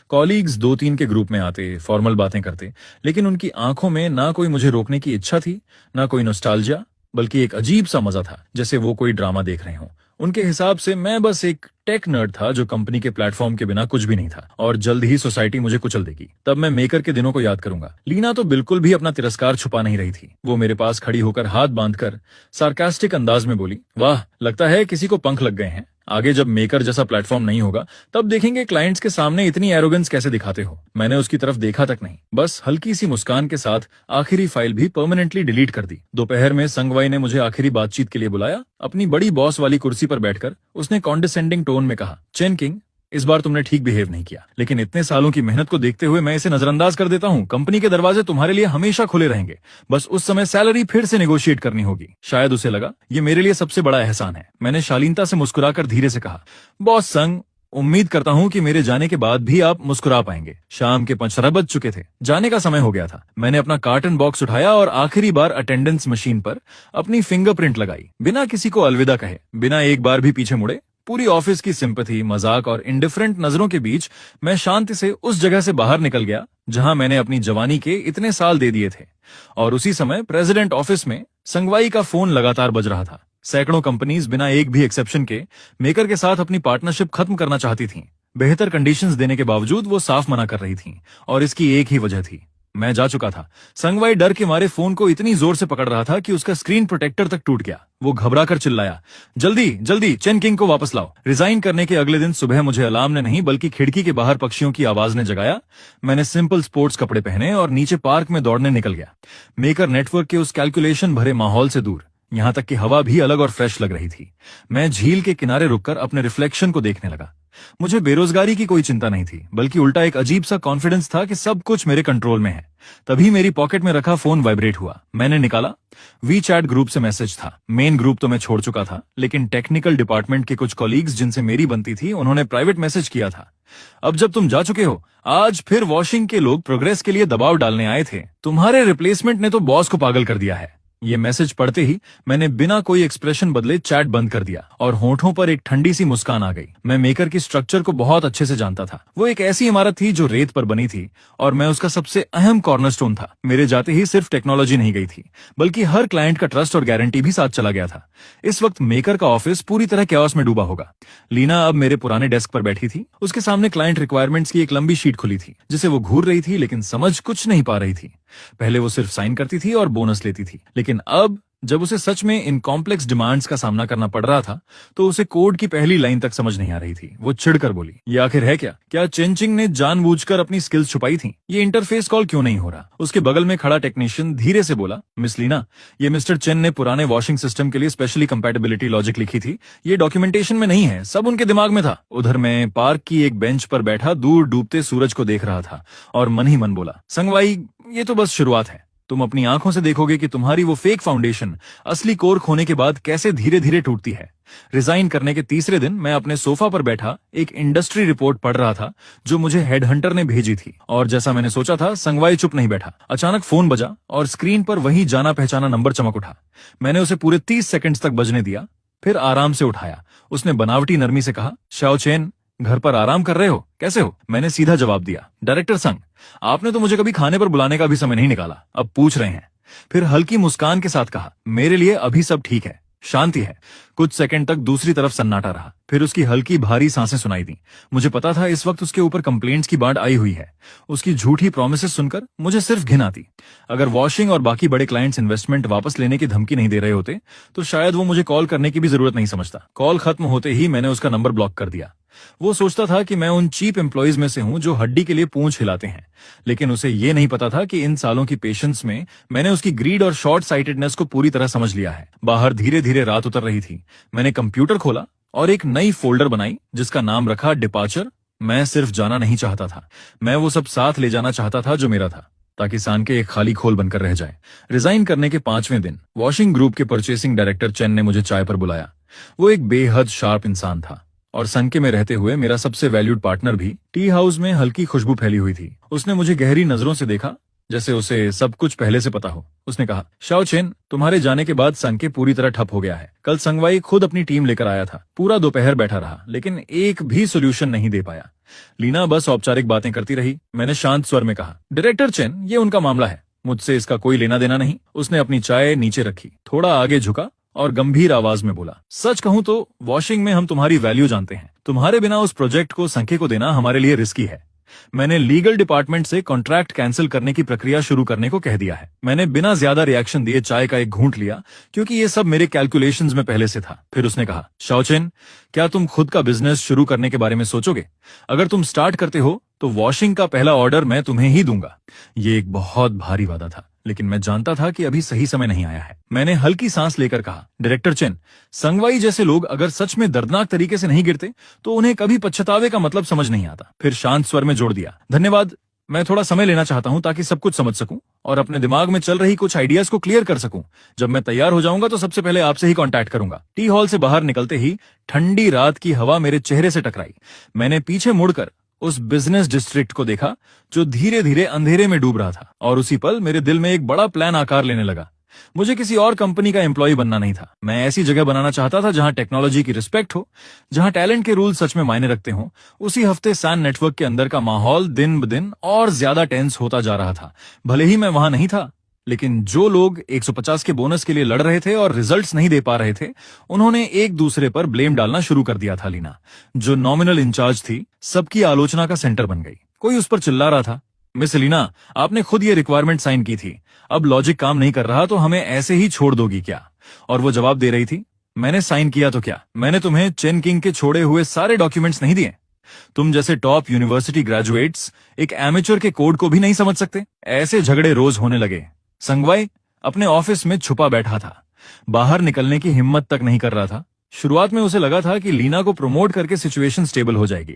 कॉलीग्स 2-3 के ग्रुप में आते, फॉर्मल बातें करते, लेकिन उनकी आंखों में ना कोई मुझे रोकने की इच्छा थी, ना कोई नॉस्टैल्जिया, बल्कि एक अजीब सा मजा था, जैसे वो कोई ड्रामा देख रहे हों। उनके हिसाब से मैं बस एक टेक नर्ड था जो कंपनी के प्लेटफॉर्म के बिना कुछ भी नहीं था, और जल्द ही सोसाइटी मुझे कुचल देगी। तब मैं मेकर के दिनों को याद करूंगा। लीना तो बिल्कुल भी अपना तिरस्कार छुपा नहीं रही थी। वो मेरे पास खड़ी होकर हाथ बांधकर सार्कास्टिक अंदाज में बोली, वाह, लगता है किसी को पंख लग गए हैं। आगे जब मेकर जैसा प्लेटफॉर्म नहीं होगा तब देखेंगे क्लाइंट्स के सामने इतनी एरोगेंस कैसे दिखाते हो। मैंने उसकी तरफ देखा तक नहीं, बस हल्की सी मुस्कान के साथ आखिरी फाइल भी परमानेंटली डिलीट कर दी। दोपहर में संगवाई ने मुझे आखिरी बातचीत के लिए बुलाया। अपनी बड़ी बॉस वाली कुर्सी पर बैठकर उसने कॉन्डिसेंडिंग टोन में कहा, चेन किंग, इस बार तुमने ठीक बिहेव नहीं किया, लेकिन इतने सालों की मेहनत को देखते हुए मैं इसे नजरअंदाज कर देता हूँ। कंपनी के दरवाजे तुम्हारे लिए हमेशा खुले रहेंगे, बस उस समय सैलरी फिर से नेगोशिएट करनी होगी। शायद उसे लगा ये मेरे लिए सबसे बड़ा एहसान है। मैंने शालीनता से मुस्कुराकर धीरे से कहा, बॉस संग, उम्मीद करता हूँ कि मेरे जाने के बाद भी आप मुस्कुरा पाएंगे। शाम के 5 बज चुके थे, जाने का समय हो गया था। मैंने अपना कार्टन बॉक्स उठाया और आखिरी बार अटेंडेंस मशीन पर अपनी फिंगरप्रिंट लगाई, बिना किसी को अलविदा कहे, बिना एक बार भी पीछे मुड़े। पूरी ऑफिस की सिंपैथी, मजाक और इंडिफरेंट नजरों के बीच मैं शांति से उस जगह से बाहर निकल गया जहां मैंने अपनी जवानी के इतने साल दे दिए थे। और उसी समय प्रेसिडेंट ऑफिस में संगवाई का फोन लगातार बज रहा था। सैकड़ों कंपनीज बिना एक भी एक्सेप्शन के मेकर के साथ अपनी पार्टनरशिप खत्म करना चाहती थीं। बेहतर कंडीशंस देने के बावजूद वो साफ मना कर रही थीं, और इसकी एक ही वजह थी, मैं जा चुका था। संगवाई डर के मारे फोन को इतनी जोर से पकड़ रहा था कि उसका स्क्रीन प्रोटेक्टर तक टूट गया। वो घबरा कर चिल्लाया, जल्दी जल्दी चेन किंग को वापस लाओ। रिजाइन करने के अगले दिन सुबह मुझे अलार्म ने नहीं बल्कि खिड़की के बाहर पक्षियों की आवाज ने जगाया। मैंने सिंपल स्पोर्ट्स कपड़े पहने और नीचे पार्क में दौड़ने निकल गया, मेकर नेटवर्क के उस कैलकुलेशन भरे माहौल से दूर। यहां तक कि हवा भी अलग और फ्रेश लग रही थी। मैं झील के किनारे रुककर अपने रिफ्लेक्शन को देखने लगा। मुझे बेरोजगारी की कोई चिंता नहीं थी, बल्कि उल्टा एक अजीब सा कॉन्फिडेंस था कि सब कुछ मेरे कंट्रोल में है। तभी मेरी पॉकेट में रखा फोन वाइब्रेट हुआ। मैंने निकाला, वीचैट ग्रुप से मैसेज था। मेन ग्रुप तो मैं छोड़ चुका था, लेकिन टेक्निकल डिपार्टमेंट के कुछ कॉलीग्स जिनसे मेरी बनती थी, उन्होंने प्राइवेट मैसेज किया था। अब जब तुम जा चुके हो, आज फिर वॉशिंग के लोग प्रोग्रेस के लिए दबाव डालने आए थे। तुम्हारे रिप्लेसमेंट ने तो बॉस को पागल कर दिया है। ये मैसेज पढ़ते ही मैंने बिना कोई एक्सप्रेशन बदले चैट बंद कर दिया और होठों पर एक ठंडी सी मुस्कान आ गई। मैं मेकर की स्ट्रक्चर को बहुत अच्छे से जानता था। वो एक ऐसी इमारत थी जो रेत पर बनी थी और मैं उसका सबसे अहम कॉर्नरस्टोन था। मेरे जाते ही सिर्फ टेक्नोलॉजी नहीं गई थी, बल्कि हर क्लाइंट का ट्रस्ट और गारंटी भी साथ चला गया था। इस वक्त मेकर का ऑफिस पूरी तरह कैओस में डूबा होगा। लीना अब मेरे पुराने डेस्क पर बैठी थी। उसके सामने क्लाइंट रिक्वायरमेंट्स की एक लंबी शीट खुली थी, जिसे वो घूर रही थी लेकिन समझ कुछ नहीं पा रही थी। पहले वो सिर्फ साइन करती थी और बोनस लेती थी, लेकिन अब जब उसे सच में इन कॉम्प्लेक्स डिमांड्स का सामना करना पड़ रहा था तो उसे कोड की पहली लाइन तक समझ नहीं आ रही थी। वो चिढ़कर बोली, ये आखिर है क्या? क्या चेंचिंग ने जानबूझकर अपनी स्किल्स छुपाई थी? ये इंटरफेस कॉल क्यों नहीं हो रहा? उसके बगल में खड़ा टेक्नीशियन धीरे से बोला, मिस लीना, ये मिस्टर चेन ने पुराने वॉशिंग सिस्टम के लिए स्पेशली कंपैटिबिलिटी लॉजिक लिखी थी। ये डॉक्यूमेंटेशन में नहीं है, सब उनके दिमाग में था। उधर मैं पार्क की एक बेंच पर बैठा दूर डूबते सूरज को देख रहा था और मन ही मन बोला, संगवाई, ये तो बस शुरुआत है। तुम अपनी आंखों से देखोगे कि तुम्हारी वो फेक फाउंडेशन असली कोर खोने के बाद कैसे धीरे धीरे टूटती है। रिजाइन करने के तीसरे दिन मैं अपने सोफा पर बैठा एक इंडस्ट्री रिपोर्ट पढ़ रहा था जो मुझे हेडहंटर ने भेजी थी, और जैसा मैंने सोचा था, संगवाई चुप नहीं बैठा। अचानक फोन बजा और स्क्रीन पर वही जाना पहचाना नंबर चमक उठा। मैंने उसे पूरे 30 सेकंड्स तक बजने दिया, फिर आराम से उठाया। उसने बनावटी नरमी से कहा, शाओ चेन, घर पर आराम कर रहे हो? कैसे हो? मैंने सीधा जवाब दिया, डायरेक्टर संग, आपने तो मुझे कभी खाने पर बुलाने का भी समय नहीं निकाला, अब पूछ रहे हैं। फिर हल्की मुस्कान के साथ कहा, मेरे लिए अभी सब ठीक है, शांति है। कुछ सेकंड तक दूसरी तरफ सन्नाटा रहा, फिर उसकी हल्की भारी सांसें सुनाई दी। मुझे पता था इस वक्त उसके ऊपर कंप्लेंट्स की बाढ़ आई हुई है। उसकी झूठी प्रोमिसेस सुनकर मुझे सिर्फ घिन आती। अगर वॉशिंग और बाकी बड़े क्लाइंट्स इन्वेस्टमेंट वापस लेने की धमकी नहीं दे रहे होते तो शायद वो मुझे कॉल करने की भी जरूरत नहीं समझता। कॉल खत्म होते ही मैंने उसका नंबर ब्लॉक कर दिया। वो सोचता था कि मैं उन चीप एम्प्लॉइज में से हूं जो हड्डी के लिए पूंछ हिलाते हैं, लेकिन उसे ये नहीं पता था कि इन सालों की पेशेंस में मैंने उसकी ग्रीड और शॉर्ट साइटेडनेस को पूरी तरह समझ लिया है। बाहर धीरे धीरे रात उतर रही थी। मैंने कंप्यूटर खोला और एक नई फोल्डर बनाई जिसका नाम रखा डिपार्चर। मैं सिर्फ जाना नहीं चाहता था, मैं वो सब साथ ले जाना चाहता था जो मेरा था, ताकि सानके एक खाली खोल बनकर रह जाए। रिजाइन करने के 5वें दिन वॉशिंग ग्रुप के परचेसिंग डायरेक्टर चेन ने मुझे चाय पर बुलाया। वो एक बेहद शार्प इंसान था और संके में रहते हुए मेरा सबसे वैल्यूड पार्टनर भी। टी हाउस में हल्की खुशबू फैली हुई थी। उसने मुझे गहरी नजरों से देखा, जैसे उसे सब कुछ पहले से पता हो। उसने कहा, शाओ चेन, तुम्हारे जाने के बाद संके पूरी तरह ठप हो गया है। कल संगवाई खुद अपनी टीम लेकर आया था, पूरा दोपहर बैठा रहा, लेकिन एक भी सोल्यूशन नहीं दे पाया। लीना बस औपचारिक बातें करती रही। मैंने शांत स्वर में कहा, डायरेक्टर चेन, ये उनका मामला है, मुझसे इसका कोई लेना देना नहीं। उसने अपनी चाय नीचे रखी, थोड़ा आगे झुका और गंभीर आवाज में बोला, सच कहूं तो वॉशिंग में हम तुम्हारी वैल्यू जानते हैं। तुम्हारे बिना उस प्रोजेक्ट को संके को देना हमारे लिए रिस्की है। मैंने लीगल डिपार्टमेंट से कॉन्ट्रैक्ट कैंसिल करने की प्रक्रिया शुरू करने को कह दिया है। मैंने बिना ज्यादा रिएक्शन दिए चाय का एक घूंट लिया, क्योंकि ये सब मेरे कैलकुलेशंस में पहले से था। फिर उसने कहा, शाओ चेन, क्या तुम खुद का बिजनेस शुरू करने के बारे में सोचोगे? अगर तुम स्टार्ट करते हो तो वॉशिंग का पहला ऑर्डर मैं तुम्हें ही दूंगा। ये एक बहुत भारी वादा था, लेकिन मैं जानता था कि अभी सही समय नहीं आया है। मैंने हल्की सांस लेकर कहा, डायरेक्टर चेन, संगवाई जैसे लोग अगर सच में दर्दनाक तरीके से नहीं गिरते तो उन्हें कभी पछतावे का मतलब समझ नहीं आता। फिर शांत स्वर में जोड़ दिया, धन्यवाद, मैं थोड़ा समय लेना चाहता हूं ताकि सब कुछ समझ सकूं और अपने दिमाग में चल रही कुछ आइडियाज को क्लियर कर सकूं। जब मैं तैयार हो जाऊंगा तो सबसे पहले आपसे ही कांटेक्ट करूंगा। टी हॉल से बाहर निकलते ही ठंडी रात की हवा मेरे चेहरे से टकराई। मैंने पीछे मुड़कर उस बिजनेस डिस्ट्रिक्ट को देखा जो धीरे धीरे अंधेरे में डूब रहा था, और उसी पल मेरे दिल में एक बड़ा प्लान आकार लेने लगा। मुझे किसी और कंपनी का एम्प्लॉय बनना नहीं था। मैं ऐसी जगह बनाना चाहता था जहां टेक्नोलॉजी की रिस्पेक्ट हो, जहां टैलेंट के रूल सच में मायने रखते हो। उसी हफ्ते सैन नेटवर्क के अंदर का माहौल दिन ब दिन और ज्यादा टेंस होता जा रहा था। भले ही मैं वहां नहीं था, लेकिन जो लोग 150 के बोनस के लिए लड़ रहे थे और रिजल्ट्स नहीं दे पा रहे थे, उन्होंने एक दूसरे पर ब्लेम डालना शुरू कर दिया था। लीना, जो नॉमिनल इंचार्ज थी, सबकी आलोचना का सेंटर बन गई। कोई उस पर चिल्ला रहा था, मिस लीना, आपने खुद ये रिक्वायरमेंट साइन की थी, अब लॉजिक काम नहीं कर रहा तो हमें ऐसे ही छोड़ दोगी क्या? और वो जवाब दे रही थी, मैंने साइन किया तो क्या, मैंने तुम्हें चेन किंग के छोड़े हुए सारे डॉक्यूमेंट्स नहीं दिए? तुम जैसे टॉप यूनिवर्सिटी ग्रेजुएट्स एक एमेच्योर के कोड को भी नहीं समझ सकते? ऐसे झगड़े रोज होने लगे। संगवाई अपने ऑफिस में छुपा बैठा था, बाहर निकलने की हिम्मत तक नहीं कर रहा था। शुरुआत में उसे लगा था कि लीना को प्रमोट करके सिचुएशन स्टेबल हो जाएगी,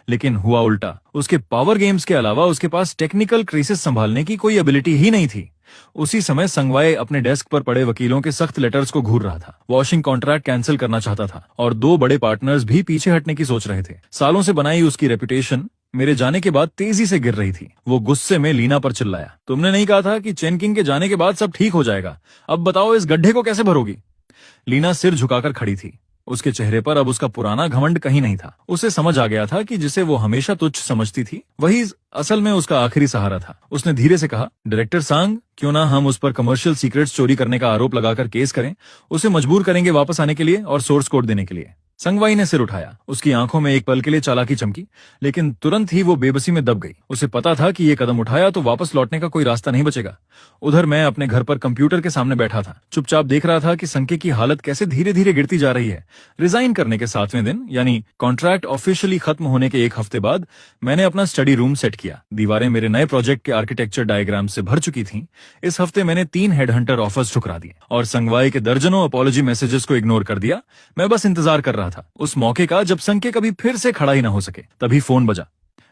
लेकिन हुआ उल्टा। उसके पावर गेम्स के अलावा उसके पास टेक्निकल क्राइसिस संभालने की कोई एबिलिटी ही नहीं थी। उसी समय संगवाई अपने डेस्क पर पड़े वकीलों के सख्त लेटर्स को घूर रहा था। वॉशिंग कॉन्ट्रैक्ट कैंसिल करना चाहता था और 2 बड़े पार्टनर्स भी पीछे हटने की सोच रहे थे। सालों से बनाई उसकी रेपुटेशन मेरे जाने के बाद तेजी से गिर रही थी। वो गुस्से में लीना पर चिल्लाया, तुमने नहीं कहा था कि चेन किंग के जाने के बाद सब ठीक हो जाएगा? अब बताओ इस गड्ढे को कैसे भरोगी? लीना सिर झुकाकर खड़ी थी। उसके चेहरे पर अब उसका पुराना घमंड कहीं नहीं था। उसे समझ आ गया था कि जिसे वो हमेशा तुच्छ समझती थी वही असल में उसका आखिरी सहारा था। उसने धीरे से कहा, डायरेक्टर सांग, क्यों ना हम उस पर कमर्शियल सीक्रेट्स चोरी करने का आरोप लगाकर केस करें? उसे मजबूर करेंगे वापस आने के लिए और सोर्स कोड देने के लिए। संगवाई ने सिर उठाया। उसकी आंखों में एक पल के लिए चालाकी चमकी, लेकिन तुरंत ही वो बेबसी में दब गई। उसे पता था कि ये कदम उठाया तो वापस लौटने का कोई रास्ता नहीं बचेगा। उधर मैं अपने घर पर कंप्यूटर के सामने बैठा था, चुपचाप देख रहा था कि संके की हालत कैसे धीरे धीरे गिरती जा रही है। रिजाइन करने के 7वें दिन, यानी कॉन्ट्रैक्ट ऑफिशियली खत्म होने के 1 हफ्ते बाद, मैंने अपना स्टडी रूम सेट किया। दीवारें मेरे नए प्रोजेक्ट के आर्किटेक्चर डायग्राम से भर चुकी थीं। इस हफ्ते मैंने 3 हेडहंटर ऑफर्स ठुकरा दिए और संगवाई के दर्जनों अपॉलॉजी मैसेजेस को इग्नोर कर दिया। मैं बस इंतजार कर रहा था उस मौके का जब संके कभी फिर से खड़ा ही ना हो सके। तभी फोन बजा।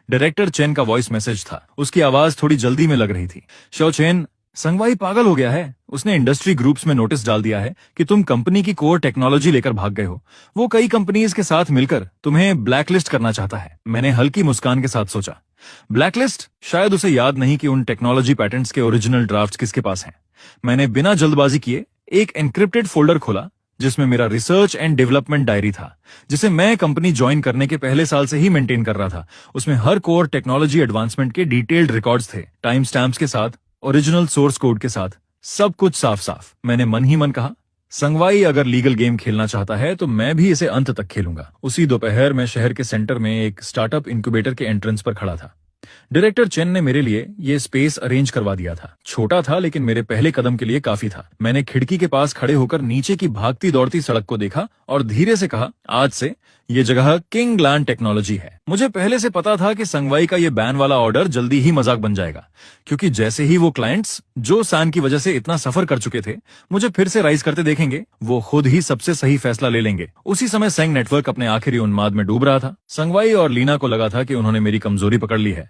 डायरेक्टर चेन का वॉइस मैसेज था। उसकी आवाज थोड़ी जल्दी में लग रही थी। शो चेन, संगवाई पागल हो गया है। उसने इंडस्ट्री ग्रुप्स में नोटिस डाल दिया है कि तुम कंपनी की कोर टेक्नोलॉजी लेकर भाग गए हो। वो कई कंपनीज के साथ मिलकर तुम्हें ब्लैकलिस्ट करना चाहता है। मैंने हल्की मुस्कान के साथ सोचा, ब्लैकलिस्ट? शायद उसे याद नहीं कि उन टेक्नोलॉजी पैटेंट्स के ओरिजिनल ड्राफ्ट्स किसके पास हैं। मैंने बिना जल्दबाजी किए एक एन्क्रिप्टेड फोल्डर खोला जिसमें मेरा रिसर्च एंड डेवलपमेंट डायरी था, जिसे मैं कंपनी ज्वाइन करने के पहले साल से ही मेंटेन कर रहा था। उसमें हर कोर टेक्नोलॉजी एडवांसमेंट के डिटेल्ड रिकॉर्ड्स थे, टाइम स्टैम्प्स के साथ, ओरिजिनल सोर्स कोड के साथ, सब कुछ साफ साफ। मैंने मन ही मन कहा, संगवाई अगर लीगल गेम खेलना चाहता है तो मैं भी इसे अंत तक खेलूंगा। उसी दोपहर मैं शहर के सेंटर में एक स्टार्टअप इंक्यूबेटर के एंट्रेंस पर खड़ा था। डायरेक्टर चेन ने मेरे लिए ये स्पेस अरेंज करवा दिया था। छोटा था लेकिन मेरे पहले कदम के लिए काफी था। मैंने खिड़की के पास खड़े होकर नीचे की भागती दौड़ती सड़क को देखा और धीरे से कहा, आज से ये जगह किंगलैंड टेक्नोलॉजी है। मुझे पहले से पता था कि संगवाई का ये बैन वाला ऑर्डर जल्दी ही मजाक बन जाएगा, क्योंकि जैसे ही वो क्लाइंट्स जो सान की वजह से इतना सफर कर चुके थे मुझे फिर से राइज करते देखेंगे, वो खुद ही सबसे सही फैसला ले लेंगे। उसी समय सेंग नेटवर्क अपने आखिरी उन्माद में डूब रहा था। संगवाई और लीना को लगा था कि उन्होंने मेरी कमजोरी पकड़ ली है,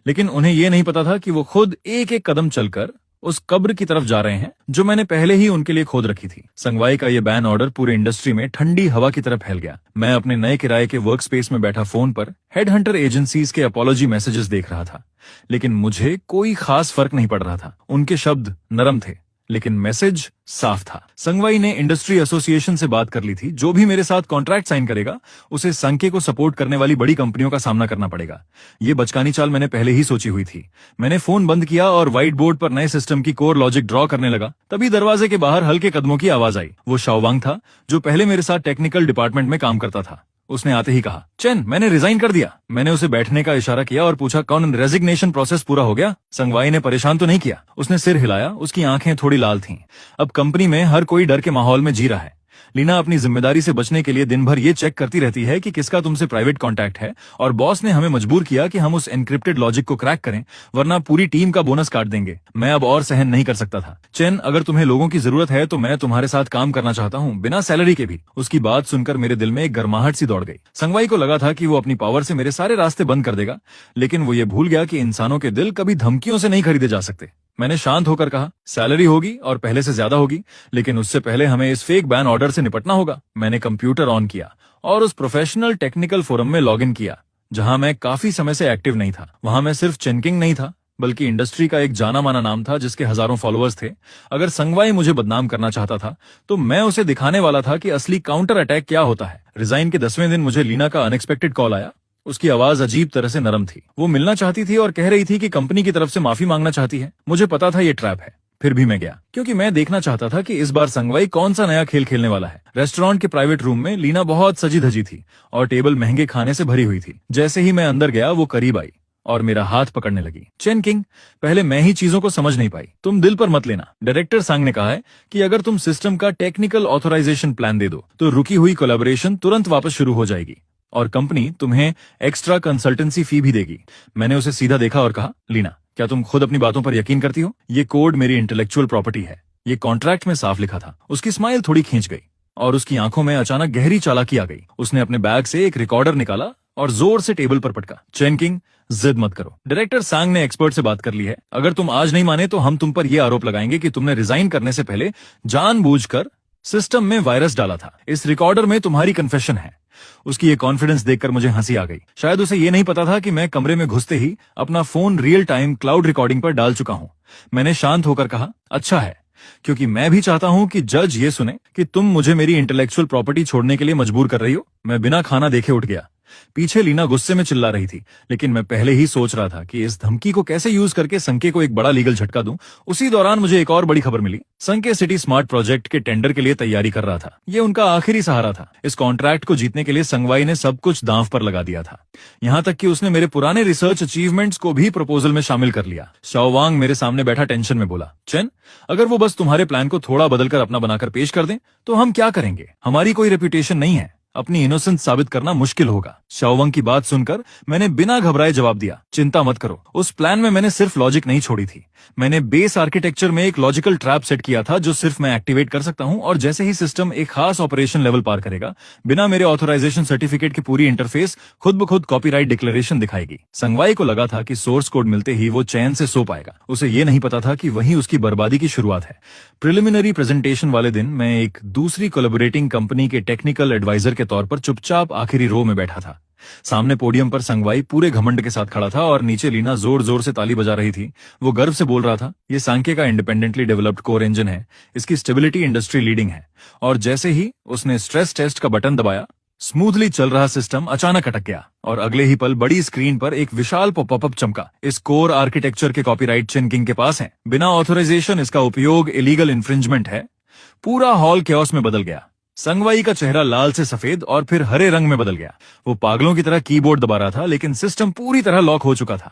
लेकिन उन्हें यह नहीं पता था कि वो खुद एक एक कदम चलकर उस कब्र की तरफ जा रहे हैं जो मैंने पहले ही उनके लिए खोद रखी थी। संगवाई का यह बैन ऑर्डर पूरे इंडस्ट्री में ठंडी हवा की तरह फैल गया। मैं अपने नए किराए के वर्क स्पेस में बैठा फोन पर हेडहंटर एजेंसीज के अपॉलॉजी मैसेजेस देख रहा था, लेकिन मुझे कोई खास फर्क नहीं पड़ रहा था। उनके शब्द नरम थे लेकिन मैसेज साफ था। संगवाई ने इंडस्ट्री एसोसिएशन से बात कर ली थी, जो भी मेरे साथ कॉन्ट्रैक्ट साइन करेगा उसे संके को सपोर्ट करने वाली बड़ी कंपनियों का सामना करना पड़ेगा। ये बचकानी चाल मैंने पहले ही सोची हुई थी। मैंने फोन बंद किया और व्हाइट बोर्ड पर नए सिस्टम की कोर लॉजिक ड्रॉ करने लगा। तभी दरवाजे के बाहर हल्के कदमों की आवाज आई। वो शाओवांग था जो पहले मेरे साथ टेक्निकल डिपार्टमेंट में काम करता था। उसने आते ही कहा, चेन, मैंने रिजाइन कर दिया। मैंने उसे बैठने का इशारा किया और पूछा, कौन रेजिग्नेशन प्रोसेस पूरा हो गया? संगवाई ने परेशान तो नहीं किया। उसने सिर हिलाया। उसकी आंखें थोड़ी लाल थीं। अब कंपनी में हर कोई डर के माहौल में जी रहा है। लीना अपनी जिम्मेदारी से बचने के लिए दिन भर ये चेक करती रहती है कि किसका तुमसे प्राइवेट कांटेक्ट है, और बॉस ने हमें मजबूर किया कि हम उस एन्क्रिप्टेड लॉजिक को क्रैक करें, वरना पूरी टीम का बोनस काट देंगे। मैं अब और सहन नहीं कर सकता था। चेन, अगर तुम्हें लोगों की जरूरत है तो मैं तुम्हारे साथ काम करना चाहता हूँ, बिना सैलरी के भी। उसकी बात सुनकर मेरे दिल में एक गर्माहट सी दौड़ गई। संगवाई को लगा था कि वो अपनी पावर से मेरे सारे रास्ते बंद कर देगा, लेकिन वो ये भूल गया कि इंसानों के दिल कभी धमकियों से नहीं खरीदे जा सकते। मैंने शांत होकर कहा, सैलरी होगी और पहले से ज्यादा होगी, लेकिन उससे पहले हमें इस फेक बैन ऑर्डर से निपटना होगा। मैंने कंप्यूटर ऑन किया और उस प्रोफेशनल टेक्निकल फोरम में लॉगिन किया जहां मैं काफी समय से एक्टिव नहीं था। वहां मैं सिर्फ चेनकिंग नहीं था, बल्कि इंडस्ट्री का एक जाना माना नाम था जिसके हजारों फॉलोअर्स थे। अगर संगवाई मुझे बदनाम करना चाहता था तो मैं उसे दिखाने वाला था कि असली काउंटर अटैक क्या होता है। रिजाइन के 10वें दिन मुझे लीना का अनएक्सपेक्टेड कॉल आया। उसकी आवाज अजीब तरह से नरम थी। वो मिलना चाहती थी और कह रही थी कि कंपनी की तरफ से माफी मांगना चाहती है। मुझे पता था ये ट्रैप है, फिर भी मैं गया, क्योंकि मैं देखना चाहता था कि इस बार संगवाई कौन सा नया खेल खेलने वाला है। रेस्टोरेंट के प्राइवेट रूम में लीना बहुत सजी धजी थी और टेबल महंगे खाने से भरी हुई थी। जैसे ही मैं अंदर गया वो करीब आई और मेरा हाथ पकड़ने लगी। चेन किंग, पहले मैं ही चीजों को समझ नहीं पाई। तुम दिल पर मत लेना। डायरेक्टर सांग ने कहा है कि अगर तुम सिस्टम का टेक्निकल ऑथराइजेशन प्लान दे दो तो रुकी हुई कोलैबोरेशन तुरंत वापस शुरू हो जाएगी और कंपनी तुम्हें एक्स्ट्रा कंसल्टेंसी फी भी देगी। मैंने उसे सीधा देखा और कहा, लीना, क्या तुम खुद अपनी बातों पर यकीन करती हो? ये कोड मेरी इंटेलेक्चुअल प्रॉपर्टी है। ये कॉन्ट्रैक्ट में साफ लिखा था। उसकी स्माइल थोड़ी खींच गई और उसकी आंखों में अचानक गहरी चालाकी आ गई। उसने अपने बैग से एक रिकॉर्डर निकाला और जोर से टेबल पर पटका। चेन किंग, जिद मत करो। डायरेक्टर सांग ने एक्सपर्ट से बात कर ली है। अगर तुम आज नहीं माने तो हम तुम पर यह आरोप लगाएंगे कि तुमने रिजाइन करने से पहले जानबूझकर सिस्टम में वायरस डाला था। इस रिकॉर्डर में तुम्हारी कन्फेशन है। उसकी ये कॉन्फिडेंस देखकर मुझे हंसी आ गई। शायद उसे ये नहीं पता था कि मैं कमरे में घुसते ही अपना phone real time cloud recording पर डाल चुका हूं। मैंने शांत होकर कहा, अच्छा है, क्योंकि मैं भी चाहता हूं कि जज ये सुने कि तुम मुझे मेरी इंटेलेक्चुअल प्रॉपर्टी छोड़ने के लिए मजबूर कर रही हो। मैं बिना खाना देखे उठ गया। पीछे लीना गुस्से में चिल्ला रही थी, लेकिन मैं पहले ही सोच रहा था कि इस धमकी को कैसे यूज करके संके को एक बड़ा लीगल झटका दूं। उसी दौरान मुझे एक और बड़ी खबर मिली। संके सिटी स्मार्ट प्रोजेक्ट के टेंडर के लिए तैयारी कर रहा था। ये उनका आखिरी सहारा था। इस कॉन्ट्रैक्ट को जीतने के लिए संगवाई ने सब कुछ दांव पर लगा दिया था। यहाँ तक कि उसने मेरे पुराने रिसर्च अचीवमेंट्स को भी प्रपोजल में शामिल कर लिया। शाओवांग मेरे सामने बैठा टेंशन में बोला, चेन, अगर वो बस तुम्हारे प्लान को थोड़ा बदलकर अपना बनाकर पेश कर दें तो हम क्या करेंगे? हमारी कोई रेपुटेशन नहीं है, अपनी इनोसेंस साबित करना मुश्किल होगा। शाओवांग की बात सुनकर मैंने बिना घबराए जवाब दिया, चिंता मत करो। उस प्लान में मैंने सिर्फ लॉजिक नहीं छोड़ी थी। मैंने बेस आर्किटेक्चर में एक लॉजिकल ट्रैप सेट किया था जो सिर्फ मैं एक्टिवेट कर सकता हूं, और जैसे ही सिस्टम एक खास ऑपरेशन लेवल पार करेगा, बिना मेरे ऑथराइजेशन सर्टिफिकेट की पूरी इंटरफेस खुद ब खुद कॉपीराइट डिक्लेरेशन दिखाएगी। संगवाई को लगा था कि सोर्स कोड मिलते ही वो चैन से सो पाएगा। उसे ये नहीं पता था कि वहीं उसकी बर्बादी की शुरुआत है। प्रिलिमिनरी प्रेजेंटेशन वाले दिन मैं एक दूसरी कोलैबोरेटिंग कंपनी के टेक्निकल एडवाइजर के तौर पर चुपचाप आखिरी रो में बैठा था। सामने पोडियम पर संगवाई पूरे घमंड के साथ खड़ा था और नीचे लीना जोर जोर से ताली बजा रही थी। वो गर्व से बोल रहा था, ये सांके का इंडिपेंडेंटली डेवलप्ड कोर इंजन है, इसकी स्टेबिलिटी इंडस्ट्री लीडिंग है। और जैसे ही उसने स्ट्रेस टेस्ट का बटन दबाया, स्मूथली चल रहा सिस्टम अचानक अटक गया और अगले ही पल बड़ी स्क्रीन पर एक विशाल पॉपअप चमका। इस कोर आर्किटेक्चर के कॉपीराइट चेन किंग के पास है। बिना ऑथराइजेशन इसका उपयोग इलीगल इन्फ्रिंजमेंट है। पूरा हॉल केओस में बदल गया। संगवाई का चेहरा लाल से सफेद और फिर हरे रंग में बदल गया। वो पागलों की तरह कीबोर्ड दबा रहा था, लेकिन सिस्टम पूरी तरह लॉक हो चुका था।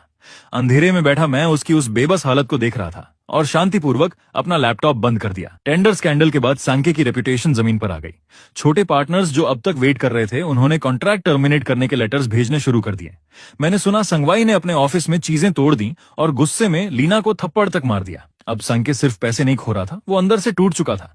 अंधेरे में बैठा मैं उसकी उस बेबस हालत को देख रहा था और शांतिपूर्वक अपना लैपटॉप बंद कर दिया। टेंडर स्कैंडल के बाद सांके की रेपुटेशन जमीन पर आ गई। छोटे पार्टनर्स जो अब तक वेट कर रहे थे, उन्होंने कॉन्ट्रैक्ट टर्मिनेट करने के लेटर्स भेजने शुरू कर दिए। मैंने सुना संगवाई ने अपने ऑफिस में चीजें तोड़ दी और गुस्से में लीना को थप्पड़ तक मार दिया। अब संके सिर्फ पैसे नहीं खो रहा था, वो अंदर से टूट चुका था।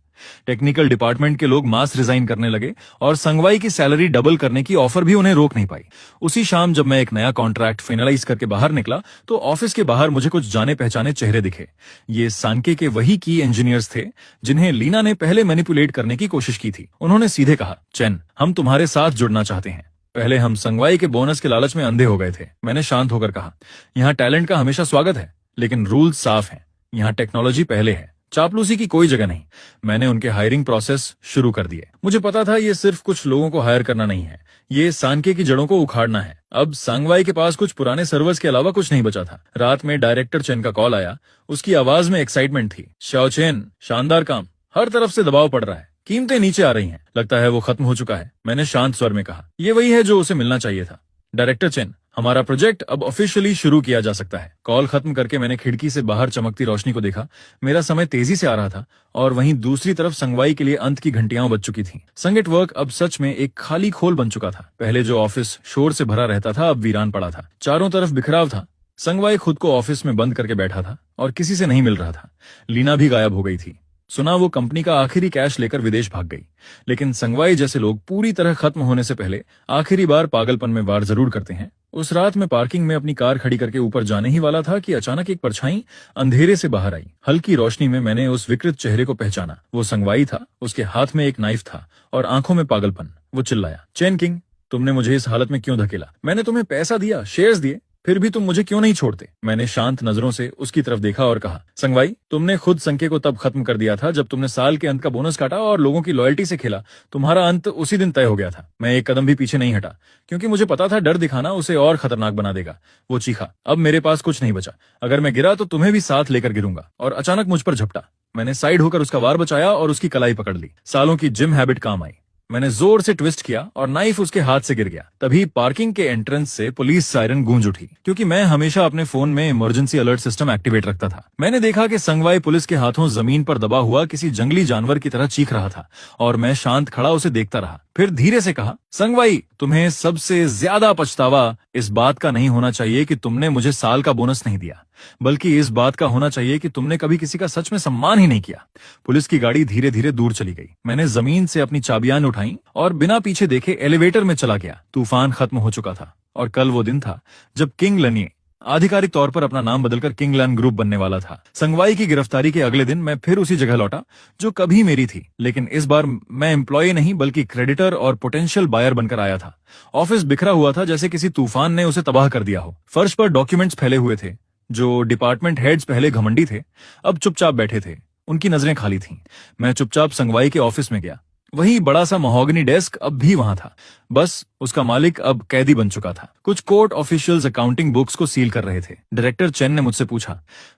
टेक्निकल डिपार्टमेंट के लोग मास रिजाइन करने लगे और संगवाई की सैलरी डबल करने की ऑफर भी उन्हें रोक नहीं पाई। उसी शाम जब मैं एक नया कॉन्ट्रैक्ट फाइनलाइज करके बाहर निकला तो ऑफिस के बाहर मुझे कुछ जाने पहचाने चेहरे दिखे। ये सांके के वही की इंजीनियर्स थे जिन्हें लीना ने पहले मैनिपुलेट करने की कोशिश की थी। उन्होंने सीधे कहा, चेन, हम तुम्हारे साथ जुड़ना चाहते हैं। पहले हम संगवाई के बोनस के लालच में अंधे हो गए थे। मैंने शांत होकर कहा, यहाँ टैलेंट का हमेशा स्वागत है, लेकिन रूल्स साफ हैं। यहाँ टेक्नोलॉजी पहले है, चापलूसी की कोई जगह नहीं। मैंने उनके हायरिंग प्रोसेस शुरू कर दिए। मुझे पता था ये सिर्फ कुछ लोगों को हायर करना नहीं है, ये सांके की जड़ों को उखाड़ना है। अब सांगवाई के पास कुछ पुराने सर्वर्स के अलावा कुछ नहीं बचा था। रात में डायरेक्टर चेन का कॉल आया। उसकी आवाज में एक्साइटमेंट थी। शाओ चेन, शानदार काम, हर तरफ से दबाव पड़ रहा है, कीमतें नीचे आ रही हैं, लगता है वो खत्म हो चुका है। मैंने शांत स्वर में कहा, ये वही है जो उसे मिलना चाहिए था। डायरेक्टर चेन, हमारा प्रोजेक्ट अब ऑफिशियली शुरू किया जा सकता है। कॉल खत्म करके मैंने खिड़की से बाहर चमकती रोशनी को देखा। मेरा समय तेजी से आ रहा था और वहीं दूसरी तरफ संगवाई के लिए अंत की घंटियां बज चुकी थीं। संगीत वर्क अब सच में एक खाली खोल बन चुका था। पहले जो ऑफिस शोर से भरा रहता था, अब वीरान पड़ा था। चारों तरफ बिखराव था। संगवाई खुद को ऑफिस में बंद करके बैठा था और किसी से नहीं मिल रहा था। लीना भी गायब हो गई थी। सुना वो कंपनी का आखिरी कैश लेकर विदेश भाग गई। लेकिन संगवाई जैसे लोग पूरी तरह खत्म होने से पहले आखिरी बार पागलपन में वार जरूर करते हैं। उस रात मैं पार्किंग में अपनी कार खड़ी करके ऊपर जाने ही वाला था कि अचानक एक परछाई अंधेरे से बाहर आई। हल्की रोशनी में मैंने उस विकृत चेहरे को पहचाना। वो संगवाई था। उसके हाथ में एक नाइफ था और आंखों में पागलपन। वो चिल्लाया, चेन किंग, तुमने मुझे इस हालत में क्यों धकेला? मैंने तुम्हें पैसा दिया, शेयर्स दिए, फिर भी तुम मुझे क्यों नहीं छोड़ते? मैंने शांत नजरों से उसकी तरफ देखा और कहा, संगवाई, तुमने खुद संके को तब खत्म कर दिया था जब तुमने साल के अंत का बोनस काटा और लोगों की लॉयल्टी से खेला। तुम्हारा अंत उसी दिन तय हो गया था। मैं एक कदम भी पीछे नहीं हटा, क्योंकि मुझे पता था डर दिखाना उसे और खतरनाक बना देगा। वो चीखा, अब मेरे पास कुछ नहीं बचा। अगर मैं गिरा तो तुम्हें भी साथ लेकर गिरूंगा। और अचानक मुझ पर झपटा। मैंने साइड होकर उसका वार बचाया और उसकी कलाई पकड़ ली। सालों की जिम हैबिट काम आई। मैंने जोर से ट्विस्ट किया और नाइफ उसके हाथ से गिर गया। तभी पार्किंग के एंट्रेंस से पुलिस सायरन गूंज उठी, क्योंकि मैं हमेशा अपने फोन में इमरजेंसी अलर्ट सिस्टम एक्टिवेट रखता था। मैंने देखा कि संगवाई पुलिस के हाथों जमीन पर दबा हुआ किसी जंगली जानवर की तरह चीख रहा था और मैं शांत खड़ा उसे देखता रहा। फिर धीरे से कहा, संगवाई, तुम्हें सबसे ज्यादा पछतावा इस बात का नहीं होना चाहिए कि तुमने मुझे साल का बोनस नहीं दिया, बल्कि इस बात का होना चाहिए कि तुमने कभी किसी का सच में सम्मान ही नहीं किया। पुलिस की गाड़ी धीरे धीरे दूर चली गई। मैंने जमीन से अपनी चाबियां उठाई और बिना पीछे देखे एलिवेटर में चला गया। तूफान खत्म हो चुका था और कल वो दिन था जब किंग लनिए आधिकारिक तौर पर अपना नाम बदलकर किंगलैंड ग्रुप बनने वाला था। संगवाई की गिरफ्तारी के अगले दिन मैं फिर उसी जगह लौटा जो कभी मेरी थी, लेकिन इस बार मैं एम्प्लॉय नहीं बल्कि क्रेडिटर और पोटेंशियल बायर बनकर आया था। ऑफिस बिखरा हुआ था जैसे किसी तूफान ने उसे तबाह कर दिया हो। फर्श पर डॉक्यूमेंट्स फैले हुए थे। जो डिपार्टमेंट हेड्स पहले घमंडी थे, अब चुपचाप बैठे थे। उनकी नजरें खाली थीं। मैं चुपचाप संगवाई के ऑफिस में गया। वही बड़ा सा महोगनी डेस्क अब भी वहां था, बस उसका मालिक अब कैदी बन चुका था। कुछ कोर्ट ऑफिशियल्स अकाउंटिंग बुक्स को सील कर रहे थे। डायरेक्टर चेन ने मुझसे पूछा,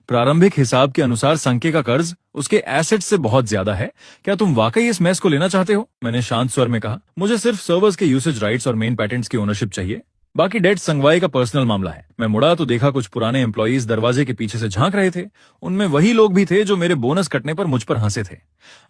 प्रारंभिक हिसाब के अनुसार संके का कर्ज उसके एसेट से बहुत ज्यादा है, क्या तुम वाकई इस मैस को लेना चाहते हो? मैंने शांत स्वर में कहा, मुझे सिर्फ सर्वर्स के यूसेज राइट्स और मेन पैटेंट्स की ओनरशिप चाहिए, बाकी डेट संगवाई का पर्सनल मामला है। मैं मुड़ा तो देखा कुछ पुराने एम्प्लॉइज दरवाजे के पीछे से झांक रहे थे। उनमें वही लोग भी थे जो मेरे बोनस कटने पर मुझ पर हंसे थे।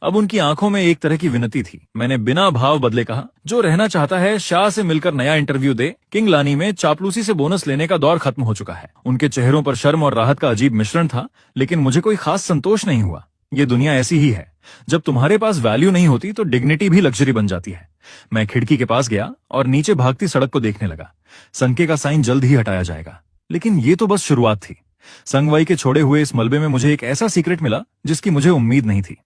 अब उनकी आंखों में एक तरह की विनती थी। मैंने बिना भाव बदले कहा, जो रहना चाहता है शाह से मिलकर नया इंटरव्यू दे। किंगलानी में चापलूसी से बोनस लेने का दौर खत्म हो चुका है। उनके चेहरों पर शर्म और राहत का अजीब मिश्रण था, लेकिन मुझे कोई खास संतोष नहीं हुआ। ये दुनिया ऐसी ही है, जब तुम्हारे पास वैल्यू नहीं होती तो डिग्निटी भी लग्जरी बन जाती है। मैं खिड़की के पास गया और नीचे भागती सड़क को देखने लगा। संके का साइन जल्द ही हटाया जाएगा, लेकिन ये तो बस शुरुआत थी। संगवाई के छोड़े हुए इस मलबे में मुझे एक ऐसा सीक्रेट मिला जिसकी मुझे उम्मीद नहीं थी।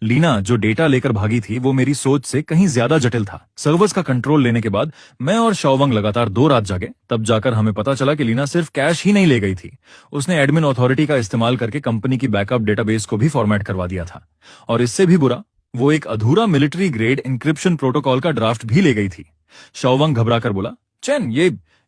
लीना जो डेटा लेकर भागी थी वो मेरी सोच से कहीं ज्यादा जटिल था। सर्वर्स का कंट्रोल लेने के बाद मैं और शाओवंग लगातार 2 रात जागे। तब जाकर हमें पता चला कि लीना सिर्फ कैश ही नहीं ले गई थी, उसने एडमिन अथॉरिटी का इस्तेमाल करके कंपनी की बैकअप डेटाबेस को भी फॉर्मेट करवा दिया था। और इससे भी बुरा, वो एक अधूरा मिलिट्री ग्रेड इंक्रिप्शन प्रोटोकॉल का ड्राफ्ट भी ले गई थी। शाओवंग घबरा कर बोला, चेन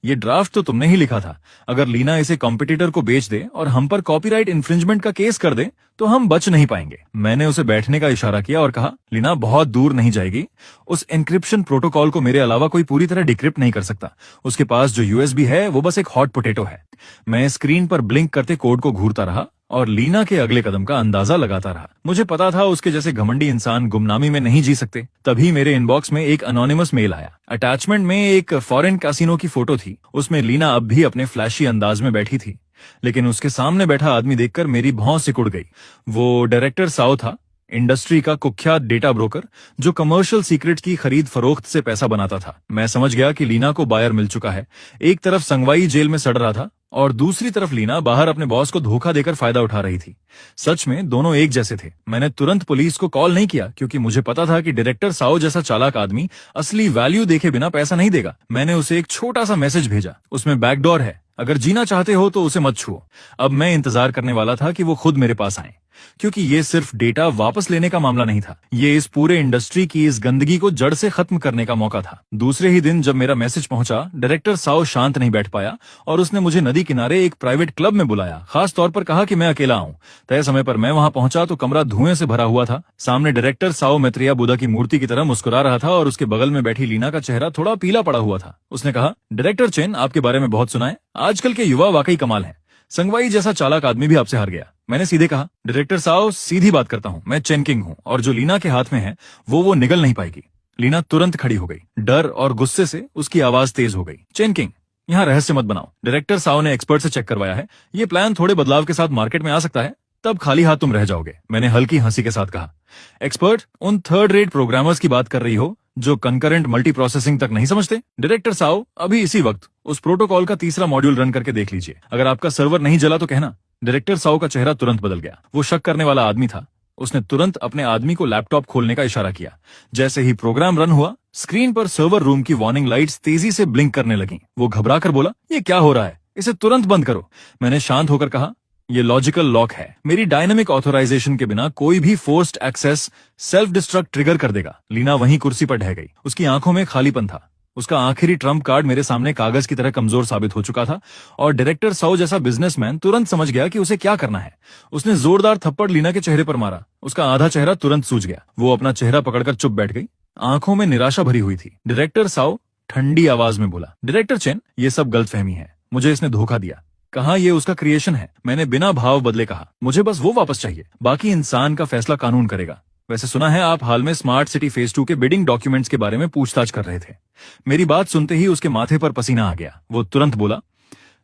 ये ड्राफ्ट तो तुमने ही लिखा था। अगर लीना इसे कॉम्पिटिटर को बेच दे और हम पर कॉपीराइट इन्फ्रिंजमेंट का केस कर दे तो हम बच नहीं पाएंगे। मैंने उसे बैठने का इशारा किया और कहा, लीना बहुत दूर नहीं जाएगी। उस एन्क्रिप्शन प्रोटोकॉल को मेरे अलावा कोई पूरी तरह डिक्रिप्ट नहीं कर सकता। उसके पास जो यूएसबी है वो बस एक हॉट पोटैटो है। मैं स्क्रीन पर ब्लिंक करते कोड को घूरता रहा और लीना के अगले कदम का अंदाजा लगाता रहा। मुझे पता था उसके जैसे घमंडी इंसान गुमनामी में नहीं जी सकते। तभी मेरे इनबॉक्स में एक अनोनिमस मेल आया। अटैचमेंट में एक फॉरेन कैसीनो की फोटो थी। उसमें लीना अब भी अपने फ्लैशी अंदाज में बैठी थी, लेकिन उसके सामने बैठा आदमी देखकर मेरी भौं सिकुड़ गई। वो डायरेक्टर साओ था, इंडस्ट्री का कुख्यात डेटा ब्रोकर जो कमर्शियल सीक्रेट की खरीद फरोख्त से पैसा बनाता था। मैं समझ गया कि लीना को बायर मिल चुका है। एक तरफ संगवाई जेल में सड़ रहा था और दूसरी तरफ लीना बाहर अपने बॉस को धोखा देकर फायदा उठा रही थी। सच में दोनों एक जैसे थे। मैंने तुरंत पुलिस को कॉल नहीं किया क्योंकि मुझे पता था कि डायरेक्टर साओ जैसा चालाक आदमी असली वैल्यू देखे बिना पैसा नहीं देगा। मैंने उसे एक छोटा सा मैसेज भेजा, उसमें बैकडोर है, अगर जीना चाहते हो तो उसे मत छुओ। अब मैं इंतजार करने वाला था कि वो खुद मेरे पास आए, क्योंकि ये सिर्फ डेटा वापस लेने का मामला नहीं था, ये इस पूरे इंडस्ट्री की इस गंदगी को जड़ से खत्म करने का मौका था। दूसरे ही दिन जब मेरा मैसेज पहुंचा, डायरेक्टर साओ शांत नहीं बैठ पाया और उसने मुझे नदी किनारे एक प्राइवेट क्लब में बुलाया। खास तौर पर कहा कि मैं अकेला आऊं। तय समय पर मैं वहां पहुंचा तो कमरा धुएं से भरा हुआ था। सामने डायरेक्टर साओ मैत्रेया बुद्धा की मूर्ति की तरह मुस्कुरा रहा था और उसके बगल में बैठी लीना का चेहरा थोड़ा पीला पड़ा हुआ था। उसने कहा, डायरेक्टर चेन, आपके बारे में बहुत सुना है। आजकल के युवा वाकई कमाल है। संगवाई जैसा चालाक आदमी भी आपसे हार गया। मैंने सीधे कहा, डायरेक्टर साहब सीधी बात करता हूं, मैं चेन किंग हूं और जो लीना के हाथ में है वो निगल नहीं पाएगी। लीना तुरंत खड़ी हो गई। डर और गुस्से से उसकी आवाज तेज हो गई। चेन किंग, यहाँ रहस्य मत बनाओ। डायरेक्टर साहब ने एक्सपर्ट से चेक करवाया है, ये प्लान थोड़े बदलाव के साथ मार्केट में आ सकता है, तब खाली हाथ तुम रह जाओगे। मैंने हल्की हंसी के साथ कहा, एक्सपर्ट उन थर्ड रेट प्रोग्रामर्स की बात कर रही हो जो कंकरेंट मल्टी प्रोसेसिंग तक नहीं समझते? डायरेक्टर साहब, अभी इसी वक्त उस प्रोटोकॉल का तीसरा मॉड्यूल रन करके देख लीजिए। अगर आपका सर्वर नहीं जला तो कहना। डायरेक्टर साहब का चेहरा तुरंत बदल गया। वो शक करने वाला आदमी था। उसने तुरंत अपने आदमी को लैपटॉप खोलने का इशारा किया। जैसे ही प्रोग्राम रन हुआ, स्क्रीन पर सर्वर रूम की वार्निंग लाइट्स तेजी से ब्लिंक करने लगी। वो घबरा कर बोला, ये क्या हो रहा है? इसे तुरंत बंद करो। मैंने शांत होकर कहा, ये लॉजिकल लॉक है। मेरी डायनामिक ऑथराइजेशन के बिना कोई भी forced access self destruct trigger कर देगा। लीना वहीं कुर्सी पर ढह गई। उसकी आंखों में खालीपन था। उसका आखिरी ट्रम्प कार्ड मेरे सामने कागज की तरह कमजोर साबित हो चुका था और डायरेक्टर साओ जैसा बिजनेसमैन तुरंत समझ गया कि उसे क्या करना है। उसने जोरदार थप्पड़ लीना के चेहरे पर मारा। उसका आधा चेहरा तुरंत सूज गया। वो अपना चेहरा पकड़कर चुप बैठ गई। आंखों में निराशा भरी हुई थी। डायरेक्टर साओ ठंडी आवाज में बोला, डायरेक्टर चेन, ये सब गलतफहमी है। मुझे इसने धोखा दिया। कहा ये उसका क्रिएशन है। मैंने बिना भाव बदले कहा, मुझे बस वो वापस चाहिए, बाकी इंसान का फैसला कानून करेगा। वैसे सुना है आप हाल में स्मार्ट सिटी फेज 2 के बिडिंग डॉक्यूमेंट्स के बारे में पूछताछ कर रहे थे। मेरी बात सुनते ही उसके माथे पर पसीना आ गया। वो तुरंत बोला,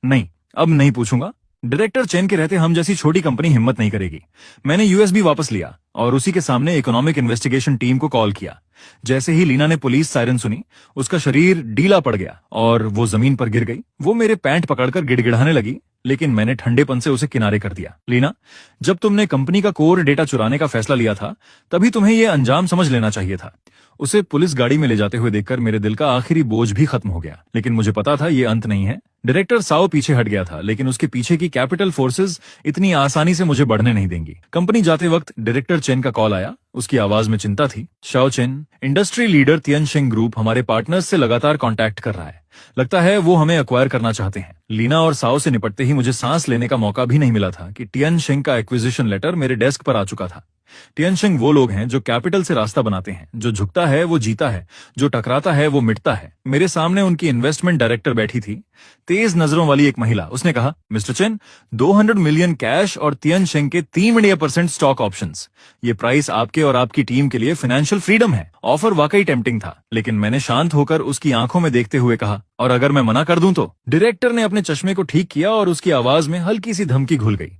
नहीं, अब नहीं पूछूंगा। डायरेक्टर चेन के रहते हम जैसी छोटी कंपनी हिम्मत नहीं करेगी। मैंने यूएसबी वापस लिया और उसी के सामने इकोनॉमिक इन्वेस्टिगेशन टीम को कॉल किया। जैसे ही लीना ने पुलिस सायरन सुनी, उसका शरीर ढीला पड़ गया और वो जमीन पर गिर गई। वो मेरे पैंट पकड़कर गिड़गिड़ाने लगी, लेकिन मैंने ठंडेपन से उसे किनारे कर दिया। लीना, जब तुमने कंपनी का कोर डेटा चुराने का फैसला लिया था, तभी तुम्हें यह अंजाम समझ लेना चाहिए था। उसे पुलिस गाड़ी में ले जाते हुए देखकर मेरे दिल का आखिरी बोझ भी खत्म हो गया, लेकिन मुझे पता था ये अंत नहीं है। डायरेक्टर साओ पीछे हट गया था, लेकिन उसके पीछे की कैपिटल फोर्सेस इतनी आसानी से मुझे बढ़ने नहीं देंगी। कंपनी जाते वक्त डायरेक्टर चेन का कॉल आया। उसकी आवाज में चिंता थी। Shao Chen, industry leader Tianxing group हमारे पार्टनर्स से लगातार कांटेक्ट कर रहा है। लगता है वो हमें एक्वायर करना चाहते हैं। लीना और साओ से निपटते ही मुझे सांस लेने का मौका भी नहीं मिला था कि तियनशिंग का एक्विजिशन लेटर मेरे डेस्क पर आ चुका था। तियनशिंग वो लोग हैं जो कैपिटल से रास्ता बनाते हैं। जो झुकता है वो जीता है, जो टकराता है वो मिटता है। मेरे सामने उनकी इन्वेस्टमेंट डायरेक्टर बैठी थी, तेज नजरों वाली एक महिला। उसने कहा, मिस्टर चेन, 200 मिलियन कैश और तियनशिंग के 3% स्टॉक ऑप्शंस। ये प्राइस आपके और आपकी टीम के लिए फाइनेंशियल फ्रीडम है। ऑफर वाकई टेम्पटिंग था, लेकिन मैंने शांत होकर उसकी आंखों में देखते हुए कहा, और अगर मैं मना कर दूं तो? डायरेक्टर ने अपने चश्मे को ठीक किया और उसकी आवाज में हल्की सी धमकी घुल गई।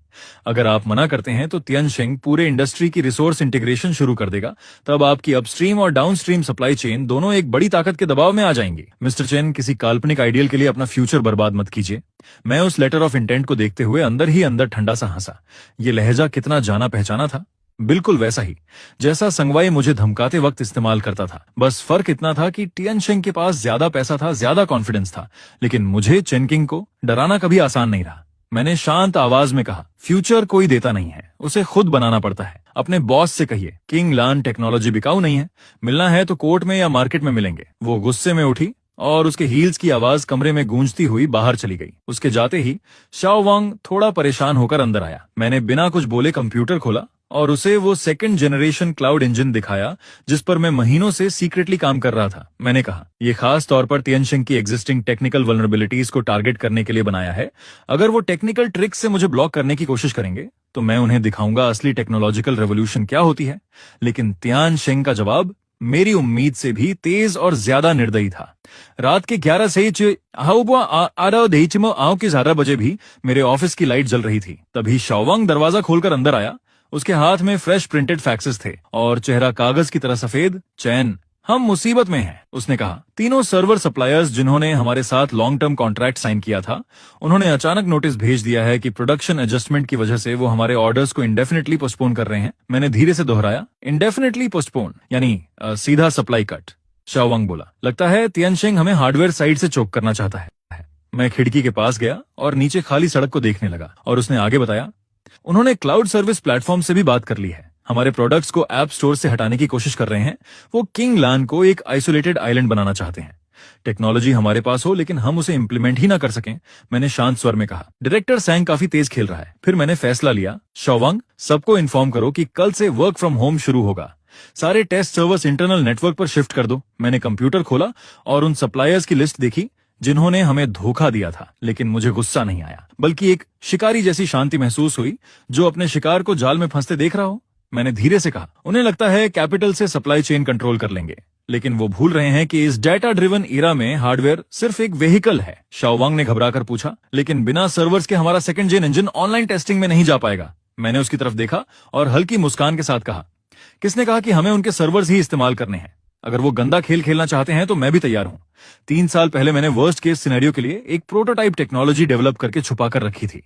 अगर आप मना करते हैं तो तियनशिंग पूरे इंडस्ट्री की रिसोर्स इंटीग्रेशन शुरू कर देगा। तब आपकी अपस्ट्रीम और डाउनस्ट्रीम सप्लाई चेन दोनों एक बड़ी ताकत के दबाव में आ जाएंगी। मिस्टर चेन, किसी काल्पनिक आइडियल के लिए अपना फ्यूचर बर्बाद मत कीजिए। मैं उस लेटर ऑफ इंटेंट को देखते हुए अंदर ही अंदर ठंडा सा हंसा। ये लहजा कितना जाना पहचाना था, बिल्कुल वैसा ही जैसा संगवाई मुझे धमकाते वक्त इस्तेमाल करता था। बस फर्क इतना था कि तियनशिंग के पास ज्यादा पैसा था, ज्यादा कॉन्फिडेंस था, लेकिन मुझे चेनकिंग को डराना कभी आसान नहीं रहा। मैंने शांत आवाज में कहा, फ्यूचर कोई देता नहीं है, उसे खुद बनाना पड़ता है। अपने बॉस से कहिए, किंग लान टेक्नोलॉजी बिकाऊ नहीं है, मिलना है तो कोर्ट में या मार्केट में मिलेंगे। वो गुस्से में उठी और उसके हील्स की आवाज कमरे में गूंजती हुई बाहर चली गई। उसके जाते ही शाओ वांग थोड़ा परेशान होकर अंदर आया। मैंने बिना कुछ बोले कंप्यूटर खोला और उसे वो सेकंड जनरेशन क्लाउड इंजन दिखाया जिस पर मैं महीनों से सीक्रेटली काम कर रहा था। मैंने कहा, ये खास तौर पर तियनशिंग की एग्जिस्टिंग टेक्निकल वल्नरेबिलिटीज को टारगेट करने के लिए बनाया है। अगर वो टेक्निकल ट्रिक्स से मुझे ब्लॉक करने की कोशिश करेंगे तो मैं उन्हें दिखाऊंगा असली टेक्नोलॉजिकल रेवोल्यूशन क्या होती है। लेकिन तियनशिंग का जवाब मेरी उम्मीद से भी तेज और ज्यादा निर्दयी था। रात के 11 से 11 बजे भी मेरे ऑफिस की लाइट जल रही थी। तभी शाओ वांग दरवाजा खोलकर अंदर आया। उसके हाथ में फ्रेश प्रिंटेड फैक्सेस थे और चेहरा कागज की तरह सफेद। चैन, हम मुसीबत में हैं, उसने कहा। तीनों सर्वर सप्लायर्स जिन्होंने हमारे साथ लॉन्ग टर्म कॉन्ट्रैक्ट साइन किया था, उन्होंने अचानक नोटिस भेज दिया है कि प्रोडक्शन एडजस्टमेंट की वजह से वो हमारे ऑर्डर्स को इंडेफिनेटली पोस्टपोन कर रहे हैं। मैंने धीरे से दोहराया, इंडेफिनेटली पोस्टपोन यानी सीधा सप्लाई कट। शाओ वांग बोला, लगता है तियनशिंग हमें हार्डवेयर साइड से चोक करना चाहता है। मैं खिड़की के पास गया और नीचे खाली सड़क को देखने लगा, और उसने आगे बताया, उन्होंने क्लाउड सर्विस प्लेटफॉर्म से भी बात कर ली है। हमारे प्रोडक्ट्स को ऐप स्टोर से हटाने की कोशिश कर रहे हैं। वो किंग लान को एक आइसोलेटेड आइलैंड बनाना चाहते हैं। टेक्नोलॉजी हमारे पास हो, लेकिन हम उसे इम्प्लीमेंट ही ना कर सकें, मैंने शांत स्वर में कहा। डायरेक्टर सैंग काफी तेज खेल रहा है। फिर मैंने फैसला लिया, शाओ वांग, सबको इन्फॉर्म करो कि कल से वर्क फ्रॉम होम शुरू होगा। सारे टेस्ट सर्वर्स इंटरनल नेटवर्क पर शिफ्ट कर दो। मैंने कंप्यूटर खोला और उन सप्लायर्स की लिस्ट देखी जिन्होंने हमें धोखा दिया था, लेकिन मुझे गुस्सा नहीं आया, बल्कि एक शिकारी जैसी शांति महसूस हुई जो अपने शिकार को जाल में फंसते देख रहा हो। मैंने धीरे से कहा, उन्हें लगता है कैपिटल से सप्लाई चेन कंट्रोल कर लेंगे, लेकिन वो भूल रहे हैं कि इस डेटा ड्रिवन एरा में हार्डवेयर सिर्फ एक व्हीकल है। शाओ वांग ने घबराकर पूछा, लेकिन बिना सर्वर्स के हमारा second gen engine online testing में नहीं जा पाएगा। मैंने उसकी तरफ देखा और हल्की मुस्कान के साथ कहा, किसने कहा कि हमें उनके सर्वर्स ही इस्तेमाल करने हैं? अगर वो गंदा खेल खेलना चाहते हैं तो मैं भी तैयार हूं। 3 साल पहले मैंने वर्स्ट केस सिनेरियो के लिए एक प्रोटोटाइप टेक्नोलॉजी डेवलप करके छुपा कर रखी थी।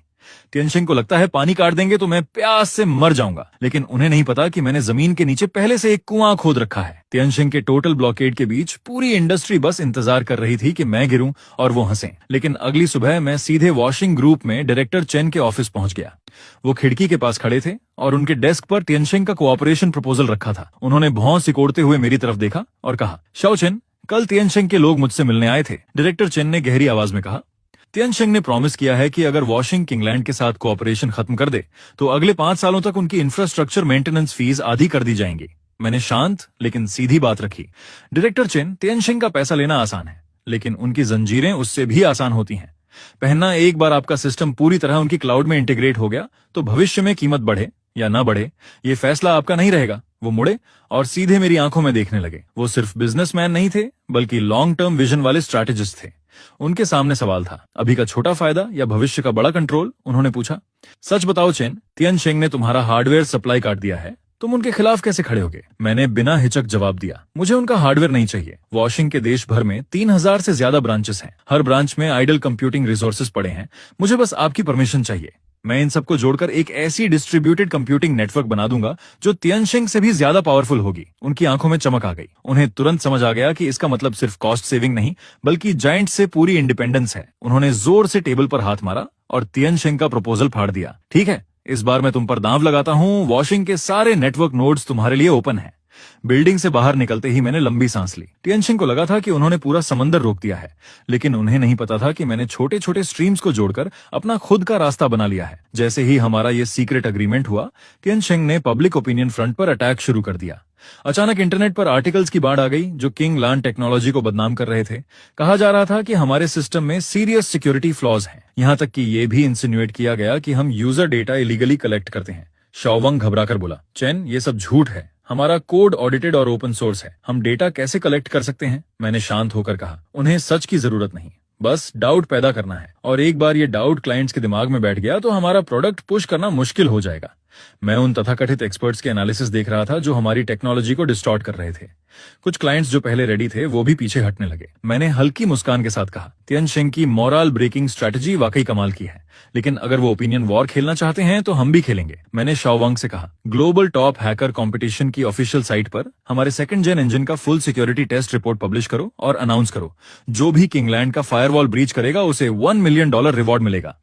तियनशिंग को लगता है पानी काट देंगे तो मैं प्यास से मर जाऊंगा, लेकिन उन्हें नहीं पता कि मैंने जमीन के नीचे पहले से एक कुआं खोद रखा है। तियनशिंग के टोटल ब्लॉकेड के बीच पूरी इंडस्ट्री बस इंतजार कर रही थी कि मैं गिरूं और वो हंसें। लेकिन अगली सुबह मैं सीधे वॉशिंग ग्रुप में डायरेक्टर चेन के ऑफिस पहुंच गया। वो खिड़की के पास खड़े थे और उनके डेस्क पर तियनशिंग का कोऑपरेशन प्रपोजल रखा था। उन्होंने भौं सिकोड़ते हुए मेरी तरफ देखा और कहा, शाओ चेन, कल तियनशिंग के लोग मुझसे मिलने आए थे। डायरेक्टर चेन ने गहरी आवाज में कहा, तियनशिंग ने प्रॉमिस किया है कि अगर वॉशिंग किंगलैंड के साथ कोऑपरेशन खत्म कर दे तो अगले 5 सालों तक उनकी इंफ्रास्ट्रक्चर मेंटेनेंस फीस आधी कर दी जाएंगी। मैंने शांत लेकिन सीधी बात रखी, डायरेक्टर चेन, तियनशिंग का पैसा लेना आसान है, लेकिन उनकी जंजीरें उससे भी आसान होती हैं। पहना एक बार आपका सिस्टम पूरी तरह उनकी क्लाउड में इंटीग्रेट हो गया तो भविष्य में कीमत बढ़े या ना बढ़े, ये फैसला आपका नहीं रहेगा। वो मुड़े और सीधे मेरी आंखों में देखने लगे। वो सिर्फ बिजनेसमैन नहीं थे, बल्कि लॉन्ग टर्म विजन वाले स्ट्रैटेजिस्ट थे। उनके सामने सवाल था, अभी का छोटा फायदा या भविष्य का बड़ा कंट्रोल? उन्होंने पूछा, सच बताओ चेन, तियनशिंग ने तुम्हारा हार्डवेयर सप्लाई काट दिया है, तुम उनके खिलाफ कैसे खड़े होगे? मैंने बिना हिचक जवाब दिया, मुझे उनका हार्डवेयर नहीं चाहिए। वॉशिंग के देश भर में 3000 से ज्यादा ब्रांचेस हैं। हर ब्रांच में आइडल कंप्यूटिंग रिसोर्सेज पड़े हैं। मुझे बस आपकी परमिशन चाहिए। मैं इन सबको जोड़कर एक ऐसी डिस्ट्रीब्यूटेड कंप्यूटिंग नेटवर्क बना दूंगा जो तियनशिंग से भी ज्यादा पावरफुल होगी। उनकी आंखों में चमक आ गई। उन्हें तुरंत समझ आ गया कि इसका मतलब सिर्फ कॉस्ट सेविंग नहीं, बल्कि जायंट से पूरी इंडिपेंडेंस है। उन्होंने जोर से टेबल पर हाथ मारा और तियनशिंग का प्रपोजल फाड़ दिया। ठीक है, इस बार मैं तुम पर दांव लगाता हूं। वॉशिंग के सारे नेटवर्क नोड्स तुम्हारे लिए ओपन है। बिल्डिंग से बाहर निकलते ही मैंने लंबी सांस ली। तियनशिंग को लगा था कि उन्होंने पूरा समंदर रोक दिया है, लेकिन उन्हें नहीं पता था कि मैंने छोटे छोटे स्ट्रीम्स को जोड़कर अपना खुद का रास्ता बना लिया है। जैसे ही हमारा ये सीक्रेट अग्रीमेंट हुआ, तियनशिंग ने पब्लिक ओपिनियन फ्रंट पर अटैक शुरू कर दिया। अचानक इंटरनेट पर आर्टिकल्स की बाढ़ आ गई जो किंग लान टेक्नोलॉजी को बदनाम कर रहे थे। कहा जा रहा था कि हमारे सिस्टम में सीरियस सिक्योरिटी फ्लॉज हैं। यहां तक कि ये भी इंसिनुएट किया गया कि हम यूजर डेटा इलीगली कलेक्ट करते हैं। शाओवंग घबराकर बोला, चेन, ये सब झूठ है। हमारा कोड ऑडिटेड और ओपन सोर्स है। हम डेटा कैसे कलेक्ट कर सकते हैं? मैंने शांत होकर कहा, उन्हें सच की जरूरत नहीं, बस डाउट पैदा करना है। और एक बार ये डाउट क्लाइंट्स के दिमाग में बैठ गया तो हमारा प्रोडक्ट पुश करना मुश्किल हो जाएगा। मैं उन तथाकथित एक्सपर्ट्स के एनालिसिस देख रहा था जो हमारी टेक्नोलॉजी को डिस्टॉर्ट कर रहे थे। कुछ क्लाइंट्स जो पहले रेडी थे वो भी पीछे हटने लगे। मैंने हल्की मुस्कान के साथ कहा, तियनशिंग की मोरल ब्रेकिंग स्ट्रेटजी वाकई कमाल की है, लेकिन अगर वो ओपिनियन वॉर खेलना चाहते हैं तो हम भी खेलेंगे। मैंने शाओवंग से कहा, ग्लोबल टॉप हैकर कंपटीशन की ऑफिशियल साइट पर हमारे सेकंड जेन इंजन का full security test report publish करो और अनाउंस करो। जो भी किंगलैंड का फायरवॉल ब्रीच करेगा उसे $1 मिलियन रिवॉर्ड मिलेगा।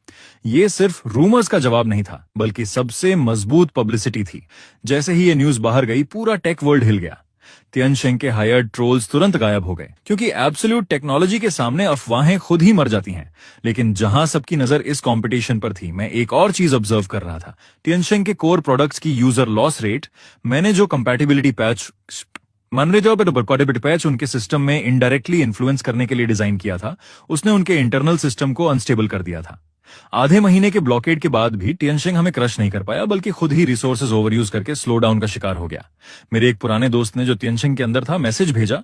ये सिर्फ रूमर्स का जवाब नहीं था, बल्कि सबसे मजबूत पब्लिसिटी थी। जैसे ही ये न्यूज बाहर गई, पूरा टेक वर्ल्ड हिल गया। तियनशिंग के हायर्ड ट्रोल्स तुरंत गायब हो गए, क्योंकि एब्सोल्यूट टेक्नोलॉजी के सामने अफवाहें खुद ही मर जाती हैं। लेकिन जहां सबकी नजर इस कंपटीशन पर थी, मैं एक और चीज ऑब्जर्व कर रहा था। तियनशिंग के कोर प्रोडक्ट्स की यूजर लॉस रेट। मैंने जो कंपैटिबिलिटी पैच उनके सिस्टम में इनडायरेक्टली इन्फ्लुएंस करने के लिए डिजाइन किया था, उसने उनके इंटरनल सिस्टम को अनस्टेबल कर दिया था। आधे महीने के ब्लॉकेड के बाद भी तियनशिंग हमें क्रश नहीं कर पाया, बल्कि खुद ही रिसोर्सेज ओवरयूज करके स्लो डाउन का शिकार हो गया। मेरे एक पुराने दोस्त ने, जो तियनशिंग के अंदर था, मैसेज भेजा,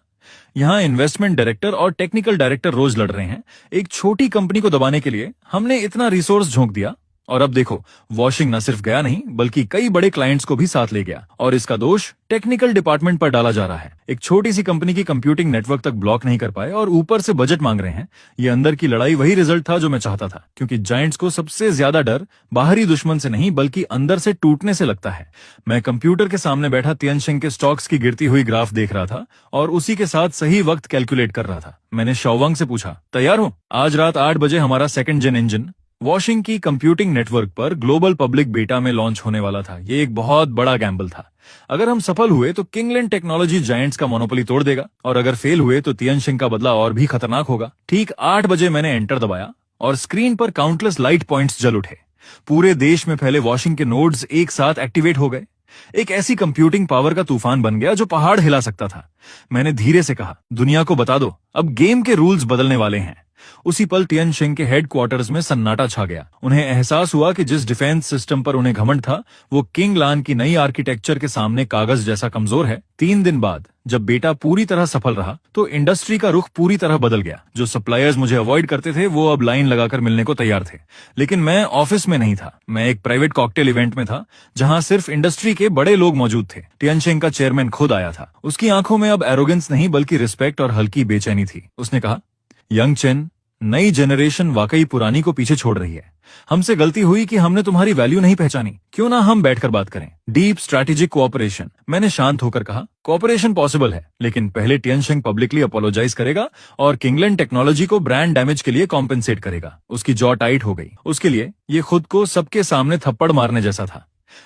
यहाँ इन्वेस्टमेंट डायरेक्टर और टेक्निकल डायरेक्टर रोज लड़ रहे हैं। एक छोटी कंपनी को दबाने के लिए हमने इतना रिसोर्स झोंक दिया, और अब देखो, वॉशिंग न सिर्फ गया नहीं, बल्कि कई बड़े क्लाइंट्स को भी साथ ले गया। और इसका दोष टेक्निकल डिपार्टमेंट पर डाला जा रहा है। एक छोटी सी कंपनी की कंप्यूटिंग नेटवर्क तक ब्लॉक नहीं कर पाए और ऊपर से बजट मांग रहे हैं। ये अंदर की लड़ाई वही रिजल्ट था जो मैं चाहता था, क्योंकि जायंट्स को सबसे ज्यादा डर बाहरी दुश्मन से नहीं, बल्कि अंदर से टूटने से लगता है। मैं कंप्यूटर के सामने बैठा तियनशिंग के स्टॉक्स की गिरती हुई ग्राफ देख रहा था और उसी के साथ सही वक्त कैलकुलेट कर रहा था। मैंने शाओवंग से पूछा, तैयार हो? आज रात 8 बजे हमारा सेकंड जेन इंजन वॉशिंग की कंप्यूटिंग नेटवर्क पर ग्लोबल पब्लिक बेटा में लॉन्च होने वाला था। ये एक बहुत बड़ा गैम्बल था। अगर हम सफल हुए तो किंगलैंड टेक्नोलॉजी जायंट्स का मोनोपोली तोड़ देगा, और अगर फेल हुए तो तियनशिंग का बदला और भी खतरनाक होगा। ठीक 8 बजे मैंने एंटर दबाया और स्क्रीन पर काउंटलेस लाइट पॉइंट्स जल उठे। पूरे देश में फैले वॉशिंग के नोड्स एक साथ एक्टिवेट हो गए। एक ऐसी कंप्यूटिंग पावर का तूफान बन गया जो पहाड़ हिला सकता था। मैंने धीरे से कहा, दुनिया को बता दो, अब गेम के रूल्स बदलने वाले हैं। उसी पल तियनशिंग के हेडक्वार्टर्स में सन्नाटा छा गया। उन्हें एहसास हुआ कि जिस डिफेंस सिस्टम पर उन्हें घमंड था, वो किंग लान की नई आर्किटेक्चर के सामने कागज जैसा कमजोर है। 3 दिन बाद जब बेटा पूरी तरह सफल रहा, तो इंडस्ट्री का रुख पूरी तरह बदल गया। जो सप्लायर्स मुझे अवॉइड करते थे, वो अब लाइन लगाकर मिलने को तैयार थे। लेकिन मैं ऑफिस में नहीं था, मैं एक प्राइवेट कॉकटेल इवेंट में था, जहां सिर्फ इंडस्ट्री के बड़े लोग मौजूद थे। तियनशिंग का चेयरमैन खुद आया था। उसकी आंखों में अब एरोगेंस नहीं, बल्कि रिस्पेक्ट और हल्की बेचैनी थी। उसने कहा, यंग चेन, नई जनरेशन वाकई पुरानी को पीछे छोड़ रही है। हमसे गलती हुई कि हमने तुम्हारी वैल्यू नहीं पहचानी। क्यों ना हम बैठकर बात करें? Deep strategic cooperation. मैंने शांत होकर कहा, कोऑपरेशन पॉसिबल है, लेकिन पहले तियनशिंग पब्लिकली अपोलोजाइज करेगा और किंगलैंड टेक्नोलॉजी को ब्रांड डैमेज के लिए कॉम्पेंसेट करेगा। उसकी जॉ टाइट हो गई। उसके लिए ये खुद को सबके सामने थप्पड़ मारने जैसा था।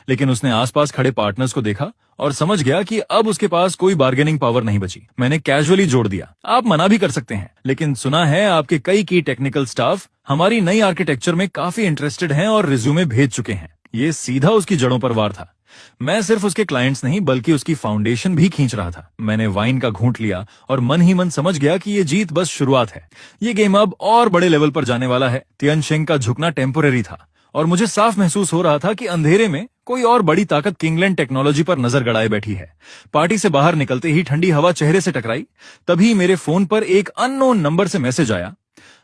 लेकिन उसने आसपास खड़े पार्टनर्स को देखा और समझ गया कि अब उसके पास कोई बार्गेनिंग पावर नहीं बची। मैंने कैजुअली जोड़ दिया, आप मना भी कर सकते हैं, लेकिन सुना है आपके कई की टेक्निकल स्टाफ हमारी नई आर्किटेक्चर में काफी इंटरेस्टेड हैं और रिज्यूमे भेज चुके हैं। ये सीधा उसकी जड़ों पर वार था। मैं सिर्फ उसके क्लाइंट्स नहीं, बल्कि उसकी फाउंडेशन भी खींच रहा था। मैंने वाइन का घूंट लिया और मन ही मन समझ गया कि ये जीत बस शुरुआत है। ये गेम अब और बड़े लेवल पर जाने वाला है। तियनशिंग का झुकना टेम्पोरेरी था और मुझे साफ महसूस हो रहा था कि अंधेरे में कोई और बड़ी ताकत किंगलैंड टेक्नोलॉजी पर नजर गड़ाए बैठी है। पार्टी से बाहर निकलते ही ठंडी हवा चेहरे से टकराई। तभी मेरे फोन पर एक अननोन नंबर से मैसेज आया,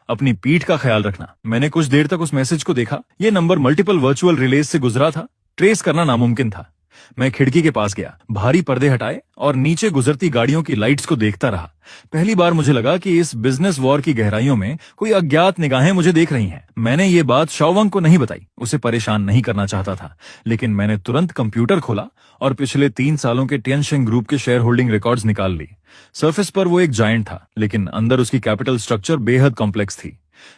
अपनी पीठ का ख्याल रखना। मैंने कुछ देर तक उस मैसेज को देखा। ये नंबर मल्टीपल वर्चुअल रिलेज से गुजरा था। ट्रेस करना नामुमकिन था। मैं खिड़की के पास गया, भारी पर्दे हटाए और नीचे गुजरती गाड़ियों की लाइट्स को देखता रहा। पहली बार मुझे लगा कि इस बिजनेस वॉर की गहराइयों में कोई अज्ञात निगाहें मुझे देख रही हैं। मैंने ये बात शाओवांग को नहीं बताई, उसे परेशान नहीं करना चाहता था, लेकिन मैंने तुरंत कंप्यूटर खोला और पिछले 3 सालों के टियनशिंग ग्रुप के शेयर होल्डिंग रिकॉर्ड्स निकाल ली। सरफेस पर वो एक जायंट था, लेकिन अंदर उसकी कैपिटल स्ट्रक्चर बेहद कॉम्प्लेक्स थी।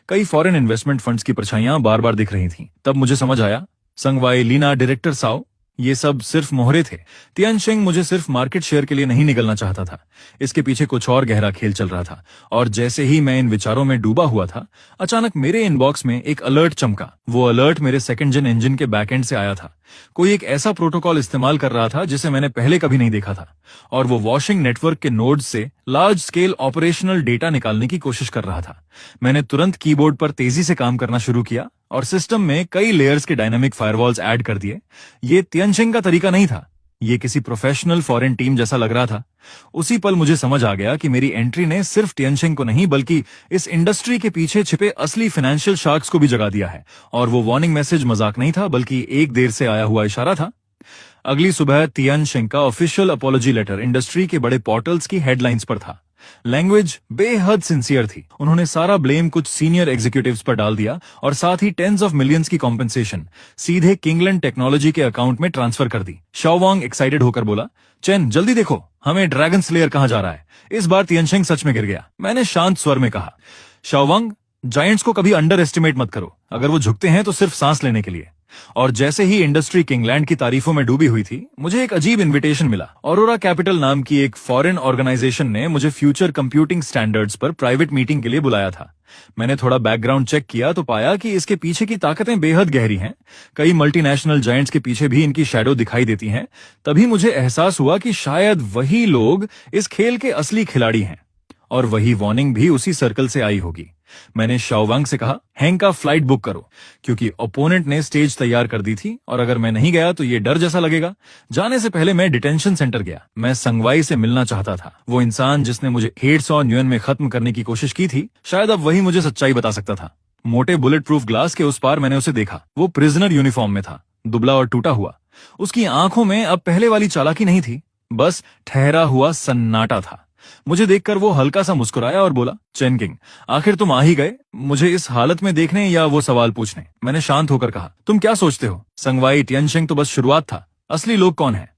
कई फॉरेन इन्वेस्टमेंट फंड्स की परछाइयां बार बार दिख रही थीं। तब मुझे समझ आया, संगवाई, लीना, डायरेक्टर साओ, ये सब सिर्फ मोहरे थे। तियानशिंग मुझे सिर्फ मार्केट शेयर के लिए नहीं निगलना चाहता था, इसके पीछे कुछ और गहरा खेल चल रहा था। और जैसे ही मैं इन विचारों में डूबा हुआ था, अचानक मेरे इनबॉक्स में एक अलर्ट चमका। वो अलर्ट मेरे सेकंड जेन इंजन के बैकएंड से आया था। कोई एक ऐसा प्रोटोकॉल इस्तेमाल कर रहा था जिसे मैंने पहले कभी नहीं देखा था, और वो वॉशिंग नेटवर्क के नोड्स से लार्ज स्केल ऑपरेशनल डेटा निकालने की कोशिश कर रहा था। मैंने तुरंत कीबोर्ड पर तेजी से काम करना शुरू किया और सिस्टम में कई लेयर्स के डायनामिक फायरवॉल्स ऐड कर दिए। ये तियानशिंग का तरीका नहीं था, ये किसी प्रोफेशनल फॉरेन टीम जैसा लग रहा था। उसी पल मुझे समझ आ गया कि मेरी एंट्री ने सिर्फ तियानशिंग को नहीं, बल्कि इस इंडस्ट्री के पीछे छिपे असली फाइनेंशियल शार्क्स को भी जगा दिया है। और वो वार्निंग मैसेज मजाक नहीं था, बल्कि एक देर से आया हुआ इशारा था। अगली सुबह तियानशिंग का ऑफिशियल अपॉलॉजी लेटर इंडस्ट्री के बड़े पोर्टल्स की हेडलाइंस पर था। लैंग्वेज बेहद सिंसियर थी। उन्होंने सारा ब्लेम कुछ सीनियर एग्जीक्यूटिव्स पर डाल दिया और साथ ही टेंस ऑफ मिलियंस की कॉम्पेंसेशन सीधे किंगलैंड टेक्नोलॉजी के अकाउंट में ट्रांसफर कर दी। शाओवांग एक्साइटेड होकर बोला, चेन जल्दी देखो, हमें ड्रैगन स्लेयर कहां जा रहा है। इस बार तियानशिंग सच में गिर गया। मैंने शांत स्वर में कहा, शाओवांग, जायंट्स को कभी अंडर एस्टिमेट मत करो। अगर वो झुकते हैं तो सिर्फ सांस लेने के लिए। और जैसे ही इंडस्ट्री किंगलैंड की तारीफों में डूबी हुई थी, मुझे एक अजीब इनविटेशन मिला। ऑरोरा कैपिटल नाम की एक फॉरेन ऑर्गेनाइजेशन ने मुझे फ्यूचर कंप्यूटिंग स्टैंडर्ड्स पर प्राइवेट मीटिंग के लिए बुलाया था। मैंने थोड़ा बैकग्राउंड चेक किया तो पाया कि इसके पीछे की ताकतें बेहद गहरी हैं। कई मल्टीनेशनल जायंट्स के पीछे भी इनकी शैडो दिखाई देती हैं। तभी मुझे एहसास हुआ कि शायद वही लोग इस खेल के असली खिलाड़ी हैं, और वही वार्निंग भी उसी सर्कल से आई होगी। मैंने शाओवांग से कहा, हैंग का फ्लाइट बुक करो, क्योंकि ओपोनेंट ने स्टेज तैयार कर दी थी और अगर मैं नहीं गया तो ये डर जैसा लगेगा। जाने से पहले मैं डिटेंशन सेंटर गया। मैं संगवाई से मिलना चाहता था। वो इंसान जिसने मुझे 150 न्यूयन में खत्म करने की कोशिश की थी, शायद अब वही मुझे सच्चाई बता सकता था। मोटे बुलेट प्रूफ ग्लास के उस पार मैंने उसे देखा। वो प्रिजनर यूनिफॉर्म में था, दुबला और टूटा हुआ। उसकी आंखों में अब पहले वाली चालाकी नहीं थी, बस ठहरा हुआ सन्नाटा था। मुझे देखकर वो हल्का सा मुस्कुराया और बोला, चेन किंग, आखिर तुम आ ही गए, मुझे इस हालत में देखने या वो सवाल पूछने। मैंने शांत होकर कहा, तुम क्या सोचते हो, संगवाई तियानशिंग तो बस शुरुआत था, असली लोग कौन है?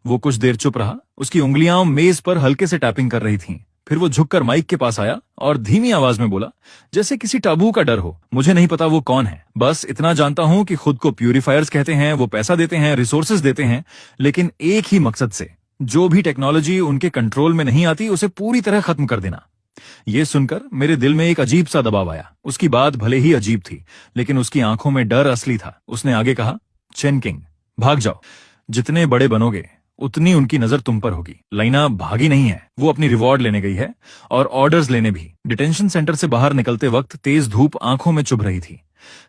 वो कुछ देर चुप रहा। उसकी उंगलियां मेज पर हल्के से टैपिंग कर रही थीं। फिर वो झुककर माइक के पास आया और धीमी आवाज में बोला, जैसे किसी टाबू का डर हो, मुझे नहीं पता वो कौन है, बस इतना जानता हूं कि खुद को प्यूरिफायर्स कहते हैं, वो पैसा देते हैं, रिसोर्सेज देते हैं, लेकिन एक ही मकसद से, जो भी टेक्नोलॉजी उनके कंट्रोल में नहीं आती उसे पूरी तरह खत्म कर देना। ये सुनकर मेरे दिल में एक अजीब सा दबाव आया। उसकी बात भले ही अजीब थी, लेकिन उसकी आंखों में डर असली था। उसने आगे कहा, चेन किंग, भाग जाओ, जितने बड़े बनोगे उतनी उनकी नजर तुम पर होगी। लाइना भागी नहीं है, वो अपनी रिवॉर्ड लेने गई है, और ऑर्डर्स लेने भी। डिटेंशन सेंटर से बाहर निकलते वक्त तेज धूप आंखों में चुभ रही थी।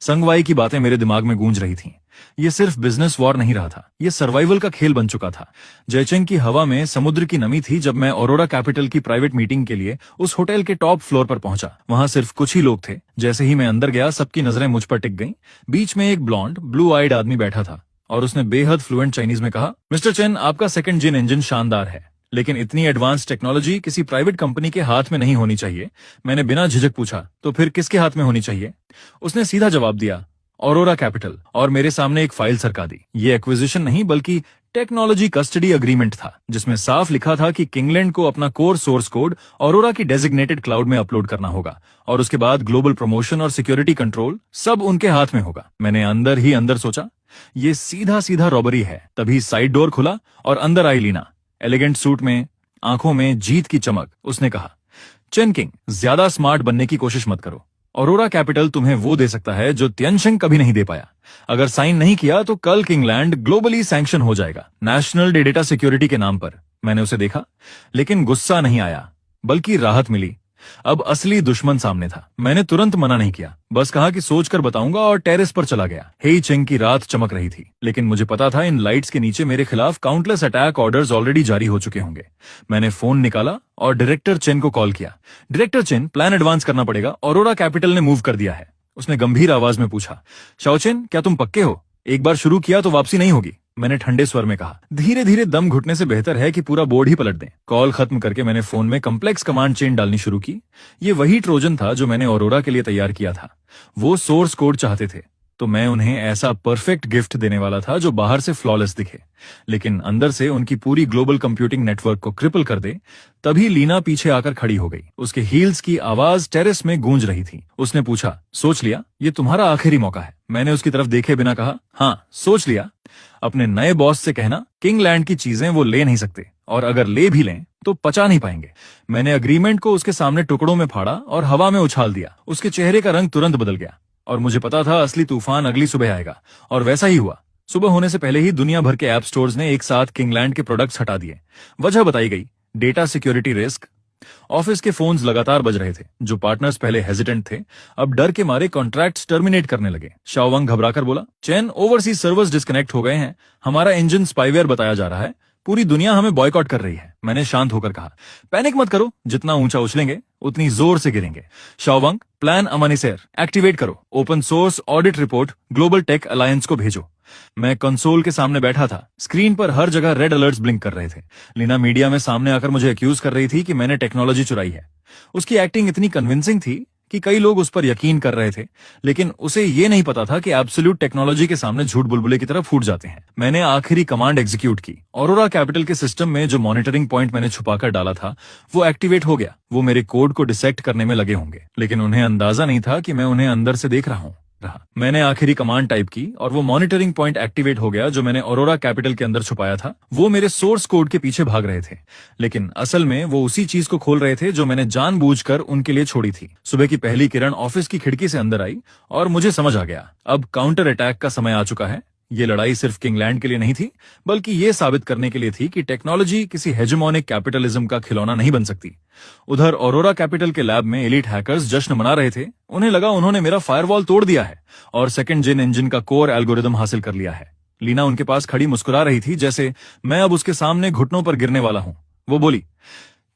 संगवाई की बातें मेरे दिमाग में गूंज रही थीं। ये सिर्फ बिजनेस वॉर नहीं रहा था, ये सर्वाइवल का खेल बन चुका था। जयचंग की हवा में समुद्र की नमी थी जब मैं ऑरोरा कैपिटल की प्राइवेट मीटिंग के लिए उस होटल के टॉप फ्लोर पर पहुंचा। वहां सिर्फ कुछ ही लोग थे। जैसे ही मैं अंदर गया, सबकी नजरें मुझ पर टिक गईं। बीच में एक ब्लॉन्ड, ब्लू आइड आदमी बैठा था और उसने बेहद फ्लुएंट चाइनीज में कहा, मिस्टर चेन, आपका सेकंड जिन इंजन शानदार है, लेकिन इतनी एडवांस टेक्नोलॉजी किसी प्राइवेट कंपनी के हाथ में नहीं होनी चाहिए। मैंने बिना झिझक पूछा, तो फिर किसके हाथ में होनी चाहिए? उसने सीधा जवाब दिया, ऑरोरा कैपिटल, और मेरे सामने एक फाइल सरका दी। ये एक्विजिशन नहीं बल्कि टेक्नोलॉजी कस्टडी अग्रीमेंट था, जिसमें साफ लिखा था कि किंगलैंड को अपना कोर सोर्स कोड ऑरोरा की डेजिग्नेटेड क्लाउड में अपलोड करना होगा, और उसके बाद ग्लोबल प्रमोशन और सिक्योरिटी कंट्रोल सब उनके हाथ में होगा। मैंने अंदर ही अंदर सोचा, ये सीधा सीधा रॉबरी है। तभी साइड डोर खुला और अंदर आई लीना, एलिगेंट सूट में, आंखों में जीत की चमक। उसने कहा, चेन किंग, ज्यादा स्मार्ट बनने की कोशिश मत करो। ऑरोरा कैपिटल तुम्हें वो दे सकता है जो तियानशिंग कभी नहीं दे पाया। अगर साइन नहीं किया तो कल किंगलैंड ग्लोबली सैंक्शन हो जाएगा, नेशनल डेटा सिक्योरिटी के नाम पर। मैंने उसे देखा, लेकिन गुस्सा नहीं आया, बल्कि राहत मिली। अब असली दुश्मन सामने था। मैंने तुरंत मना नहीं किया, बस कहा कि सोचकर बताऊंगा, और टेरेस पर चला गया। हेई चेंग की रात चमक रही थी, लेकिन मुझे पता था इन लाइट्स के नीचे मेरे खिलाफ काउंटलेस अटैक ऑर्डर्स ऑलरेडी जारी हो चुके होंगे। मैंने फोन निकाला और डायरेक्टर चेन को कॉल किया। डायरेक्टर चेन, प्लान एडवांस करना पड़ेगा, ऑरोरा कैपिटल ने मूव कर दिया है। उसने गंभीर आवाज में पूछा, शाओ चेन, क्या तुम पक्के हो? एक बार शुरू किया तो वापसी नहीं होगी। मैंने ठंडे स्वर में कहा। धीरे धीरे दम घुटने से बेहतर है कि पूरा बोर्ड ही पलट दें। कॉल खत्म करके मैंने फोन में कॉम्प्लेक्स कमांड चेन डालनी शुरू की। ये वही ट्रोजन था जो मैंने ऑरोरा के लिए तैयार किया था। वो सोर्स कोड चाहते थे तो मैं उन्हें ऐसा परफेक्ट गिफ्ट देने वाला था जो बाहर से फ्लॉलेस दिखे लेकिन अंदर से उनकी पूरी ग्लोबल कंप्यूटिंग नेटवर्क को क्रिपल कर दे। तभी लीना पीछे आकर खड़ी हो गई। उसके हील्स की आवाज टेरेस में गूंज रही थी। उसने पूछा, सोच लिया? ये तुम्हारा आखिरी मौका है। मैंने उसकी तरफ देखे बिना कहा, हाँ सोच लिया। अपने नए बॉस से कहना किंगलैंड की चीजें वो ले नहीं सकते और अगर ले भी लें तो पचा नहीं पाएंगे। मैंने अग्रीमेंट को उसके सामने टुकड़ों में फाड़ा और हवा में उछाल दिया। उसके चेहरे का रंग तुरंत बदल गया और मुझे पता था असली तूफान अगली सुबह आएगा। और वैसा ही हुआ। सुबह होने से पहले ही दुनिया भर के ऐप स्टोर्स ने एक साथ किंगलैंड के प्रोडक्ट्स हटा दिए। वजह बताई गई, डेटा सिक्योरिटी रिस्क। ऑफिस के फोन्स लगातार बज रहे थे। जो पार्टनर्स पहले हेजिटेंट थे अब डर के मारे कॉन्ट्रैक्ट्स टर्मिनेट करने लगे। शाओवांग घबराकर बोला, चेन, ओवरसीज सर्वर्स डिस्कनेक्ट हो गए हैं। हमारा इंजन स्पाईवेयर बताया जा रहा है। पूरी दुनिया हमें बॉयकॉट कर रही है। मैंने शांत होकर कहा, पैनिक मत करो। जितना ऊंचा उछलेंगे उतनी जोर से गिरेंगे। शाओवांग, प्लान अमानिसेर एक्टिवेट करो। Open source audit report global tech alliance को भेजो। मैं कंसोल के सामने बैठा था। स्क्रीन पर हर जगह रेड अलर्ट्स ब्लिंक कर रहे थे। लीना मीडिया में सामने आकर मुझे एक्यूज कर रही थी कि मैंने टेक्नोलॉजी चुराई है। उसकी एक्टिंग इतनी कन्विंसिंग थी कि कई लोग उस पर यकीन कर रहे थे लेकिन उसे ये नहीं पता था कि एब्सोल्यूट टेक्नोलॉजी के सामने झूठ बुलबुले की तरह फूट जाते हैं। मैंने आखिरी कमांड एग्जीक्यूट की। ऑरोरा कैपिटल के सिस्टम में जो मॉनिटरिंग पॉइंट मैंने छुपाकर डाला था वो एक्टिवेट हो गया। वो मेरे कोड को डिसेक्ट करने में लगे होंगे लेकिन उन्हें अंदाजा नहीं था कि मैं उन्हें अंदर से देख रहा। मैंने आखिरी कमांड टाइप की और वो मॉनिटरिंग पॉइंट एक्टिवेट हो गया जो मैंने ऑरोरा कैपिटल के अंदर छुपाया था। वो मेरे सोर्स कोड के पीछे भाग रहे थे लेकिन असल में वो उसी चीज को खोल रहे थे जो मैंने जानबूझकर उनके लिए छोड़ी थी। सुबह की पहली किरण ऑफिस की खिड़की से अंदर आई और मुझे समझ आ गया अब काउंटर अटैक का समय आ चुका है। ये लड़ाई सिर्फ किंगलैंड के लिए नहीं थी बल्कि ये साबित करने के लिए थी कि टेक्नोलॉजी किसी हेजेमोनिक कैपिटलिज्म का खिलौना नहीं बन सकती। उधर ऑरोरा कैपिटल के लैब में एलीट हैकर्स जश्न मना रहे थे। उन्हें लगा उन्होंने मेरा फायरवॉल तोड़ दिया है और सेकंड जेन इंजन का कोर एल्गोरिदम हासिल कर लिया है। लीना उनके पास खड़ी मुस्कुरा रही थी जैसे मैं अब उसके सामने घुटनों पर गिरने वाला हूं। वो बोली,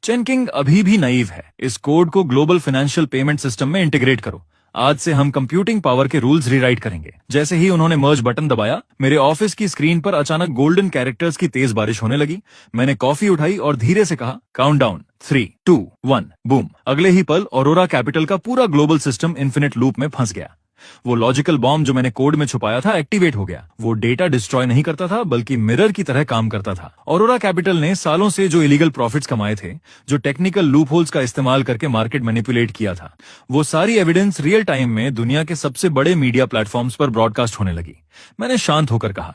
चेन किंग अभी भी नईव है। इस कोड को ग्लोबल फाइनेंशियल पेमेंट सिस्टम में इंटीग्रेट करो। आज से हम कंप्यूटिंग पावर के रूल्स रीराइट करेंगे। जैसे ही उन्होंने मर्ज बटन दबाया मेरे ऑफिस की स्क्रीन पर अचानक गोल्डन कैरेक्टर्स की तेज बारिश होने लगी। मैंने कॉफी उठाई और धीरे से कहा, काउंटडाउन 3, 2, 1, बूम। अगले ही पल ऑरोरा कैपिटल का पूरा ग्लोबल सिस्टम इन्फिनिट लूप में फंस गया। वो लॉजिकल बॉम्ब जो मैंने कोड में छुपाया था एक्टिवेट हो गया। वो डेटा डिस्ट्रॉय नहीं करता था बल्कि मिरर की तरह काम करता था। ऑरोरा कैपिटल ने सालों से जो इलीगल प्रॉफिट्स कमाए थे, जो टेक्निकल लूपहोल्स का इस्तेमाल करके मार्केट मैनिपुलेट किया था, वो सारी एविडेंस रियल टाइम में दुनिया के सबसे बड़े मीडिया प्लेटफॉर्म्स पर ब्रॉडकास्ट होने लगी। मैंने शांत होकर कहा,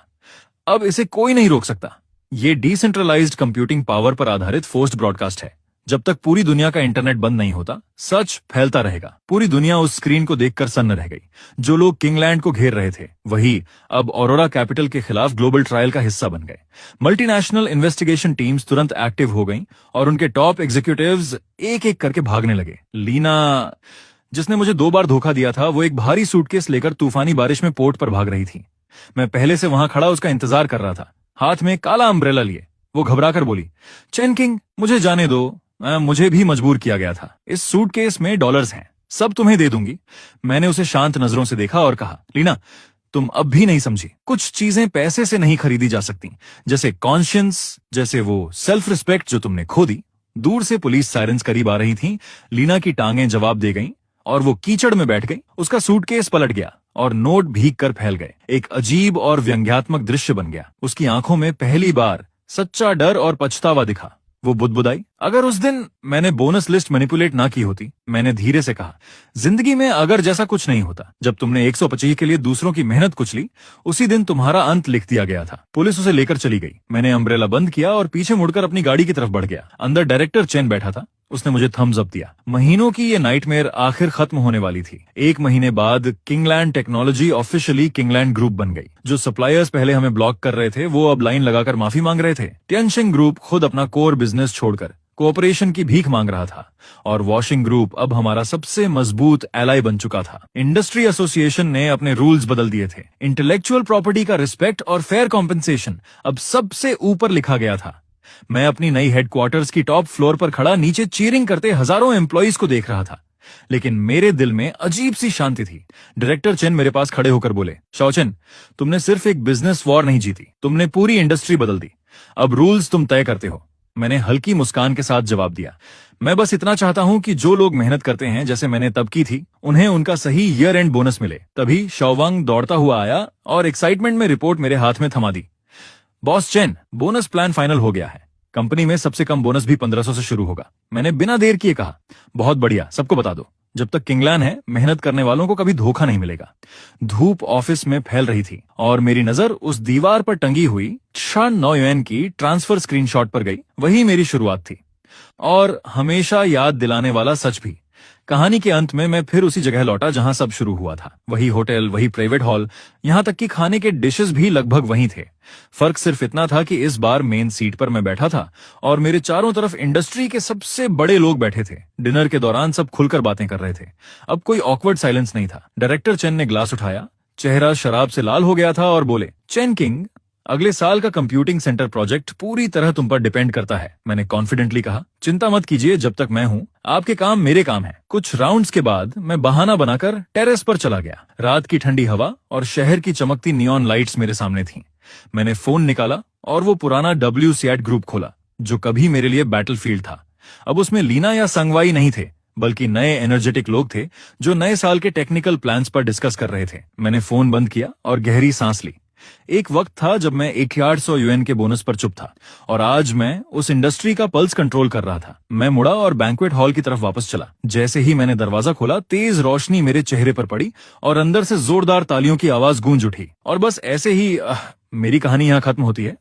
अब इसे कोई नहीं रोक सकता। ये डिसेंट्रलाइज्ड कंप्यूटिंग पावर पर आधारित फोर्स्ड ब्रॉडकास्ट है। जब तक पूरी दुनिया का इंटरनेट बंद नहीं होता सच फैलता रहेगा। पूरी दुनिया उस स्क्रीन को देखकर सन्न रह गई। जो लोग किंगलैंड को घेर रहे थे वही अब ऑरोरा कैपिटल के खिलाफ ग्लोबल ट्रायल का हिस्सा बन गए। मल्टीनेशनल इन्वेस्टिगेशन टीम्स तुरंत एक्टिव हो गईं और उनके टॉप एग्जीक्यूटिव्स एक एक करके भागने लगे। लीना, जिसने मुझे 2 बार धोखा दिया था, वो एक भारी सूटकेस लेकर तूफानी बारिश में पोर्ट पर भाग रही थी। मैं पहले से वहां खड़ा उसका इंतजार कर रहा था, हाथ में काला अम्ब्रेला लिए। वो घबराकर बोली, चेन किंग, मुझे जाने दो। मुझे भी मजबूर किया गया था। इस सूटकेस में डॉलर्स हैं, सब तुम्हें दे दूंगी। मैंने उसे शांत नजरों से देखा और कहा, लीना, तुम अब भी नहीं समझी। कुछ चीजें पैसे से नहीं खरीदी जा सकती, जैसे कॉन्शियंस, जैसे वो सेल्फ रिस्पेक्ट जो तुमने खो दी। दूर से पुलिस सायरन्स करीब आ रही थी। लीना की टांगें जवाब दे गईं और वो कीचड़ में बैठ गई। उसका सूटकेस पलट गया और नोट भीग कर फैल गए। एक अजीब और व्यंग्यात्मक दृश्य बन गया। उसकी आंखों में पहली बार सच्चा डर और पछतावा दिखा। वो बुदबुदाई, अगर उस दिन मैंने बोनस लिस्ट मैनिपुलेट ना की होती। मैंने धीरे से कहा, जिंदगी में अगर जैसा कुछ नहीं होता। जब तुमने 125 के लिए दूसरों की मेहनत कुचली, उसी दिन तुम्हारा अंत लिख दिया गया था। पुलिस उसे लेकर चली गई। मैंने अम्ब्रेला बंद किया और पीछे मुड़कर अपनी गाड़ी की तरफ बढ़ गया। अंदर डायरेक्टर चेन बैठा था। उसने मुझे थम्स अप दिया। महीनों की ये नाइटमेयर आखिर खत्म होने वाली थी। 1 महीने बाद किंगलैंड टेक्नोलॉजी ऑफिशियली किंगलैंड ग्रुप बन गई। जो सप्लायर्स पहले हमें ब्लॉक कर रहे थे वो अब लाइन लगाकर माफी मांग रहे थे। टियनशिंग ग्रुप खुद अपना कोर बिजनेस छोड़कर कोऑपरेशन की भीख मांग रहा था और वॉशिंग ग्रुप अब हमारा सबसे मजबूत एलाई बन चुका था। इंडस्ट्री एसोसिएशन ने अपने रूल्स बदल दिए थे। इंटेलेक्चुअल प्रॉपर्टी का रिस्पेक्ट और फेयर कॉम्पेंसेशन अब सबसे ऊपर लिखा गया था। मैं अपनी नई हेडक्वार्टर्स की टॉप फ्लोर पर खड़ा नीचे चीयरिंग करते हजारों एम्प्लॉइज को देख रहा था। लेकिन मेरे दिल में अजीब सी शांति थी। डायरेक्टर चेन मेरे पास खड़े होकर बोले, शाओचेन, तुमने सिर्फ एक बिजनेस वॉर नहीं जीती, तुमने पूरी इंडस्ट्री बदल दी। अब रूल्स तुम तय करते हो। मैंने हल्की मुस्कान के साथ जवाब दिया, मैं बस इतना चाहता हूं कि जो लोग मेहनत करते हैं जैसे मैंने तब की थी, उन्हें उनका सही ईयर एंड बोनस मिले। तभी शाओवांग दौड़ता हुआ आया और एक्साइटमेंट में रिपोर्ट मेरे हाथ में थमा दी। Boss Chen, bonus plan final हो गया है। कंपनी में सबसे कम बोनस भी 1500 से शुरू होगा। मैंने बिना देर किए कहा, बहुत बढ़िया, सबको बता दो। जब तक किंगलैन है, मेहनत करने वालों को कभी धोखा नहीं मिलेगा। धूप ऑफिस में फैल रही थी और मेरी नजर उस दीवार पर टंगी हुई 9 युएन की ट्रांसफर स्क्रीनशॉट पर गई। वही मेरी शुरुआत थी और हमेशा याद दिलाने वाला सच भी। कहानी के अंत में मैं फिर उसी जगह लौटा जहां सब शुरू हुआ था। वही होटल, वही प्राइवेट हॉल, यहां तक कि खाने के डिशेस भी लगभग वही थे। फर्क सिर्फ इतना था कि इस बार मेन सीट पर मैं बैठा था और मेरे चारों तरफ इंडस्ट्री के सबसे बड़े लोग बैठे थे। डिनर के दौरान सब खुलकर बातें कर रहे थे। अब कोई ऑकवर्ड साइलेंस नहीं था। डायरेक्टर चेन ने ग्लास उठाया, चेहरा शराब से लाल हो गया था और बोले, चेन किंग, अगले साल का कंप्यूटिंग सेंटर प्रोजेक्ट पूरी तरह तुम पर डिपेंड करता है। मैंने कॉन्फिडेंटली कहा, चिंता मत कीजिए, जब तक मैं हूं, आपके काम मेरे काम है। कुछ राउंड्स के बाद मैं बहाना बनाकर टेरेस पर चला गया। रात की ठंडी हवा और शहर की चमकती नियॉन लाइट्स मेरे सामने थीं। मैंने फोन निकाला और वो पुराना WCAT ग्रुप खोला, जो कभी मेरे लिए बैटलफील्ड था। अब उसमें लीना या संगवाई नहीं थे, बल्कि नए एनर्जेटिक लोग थे जो नए साल के टेक्निकल प्लान्स पर डिस्कस कर रहे थे। मैंने फोन बंद किया और गहरी सांस ली। एक वक्त था जब मैं 1100 युएन के बोनस पर चुप था और आज मैं उस इंडस्ट्री का पल्स कंट्रोल कर रहा था। मैं मुड़ा और बैंक्वेट हॉल की तरफ वापस चला। जैसे ही मैंने दरवाजा खोला, तेज रोशनी मेरे चेहरे पर पड़ी और अंदर से जोरदार तालियों की आवाज गूंज उठी। और बस ऐसे ही मेरी कहानी यहां खत्म होती है।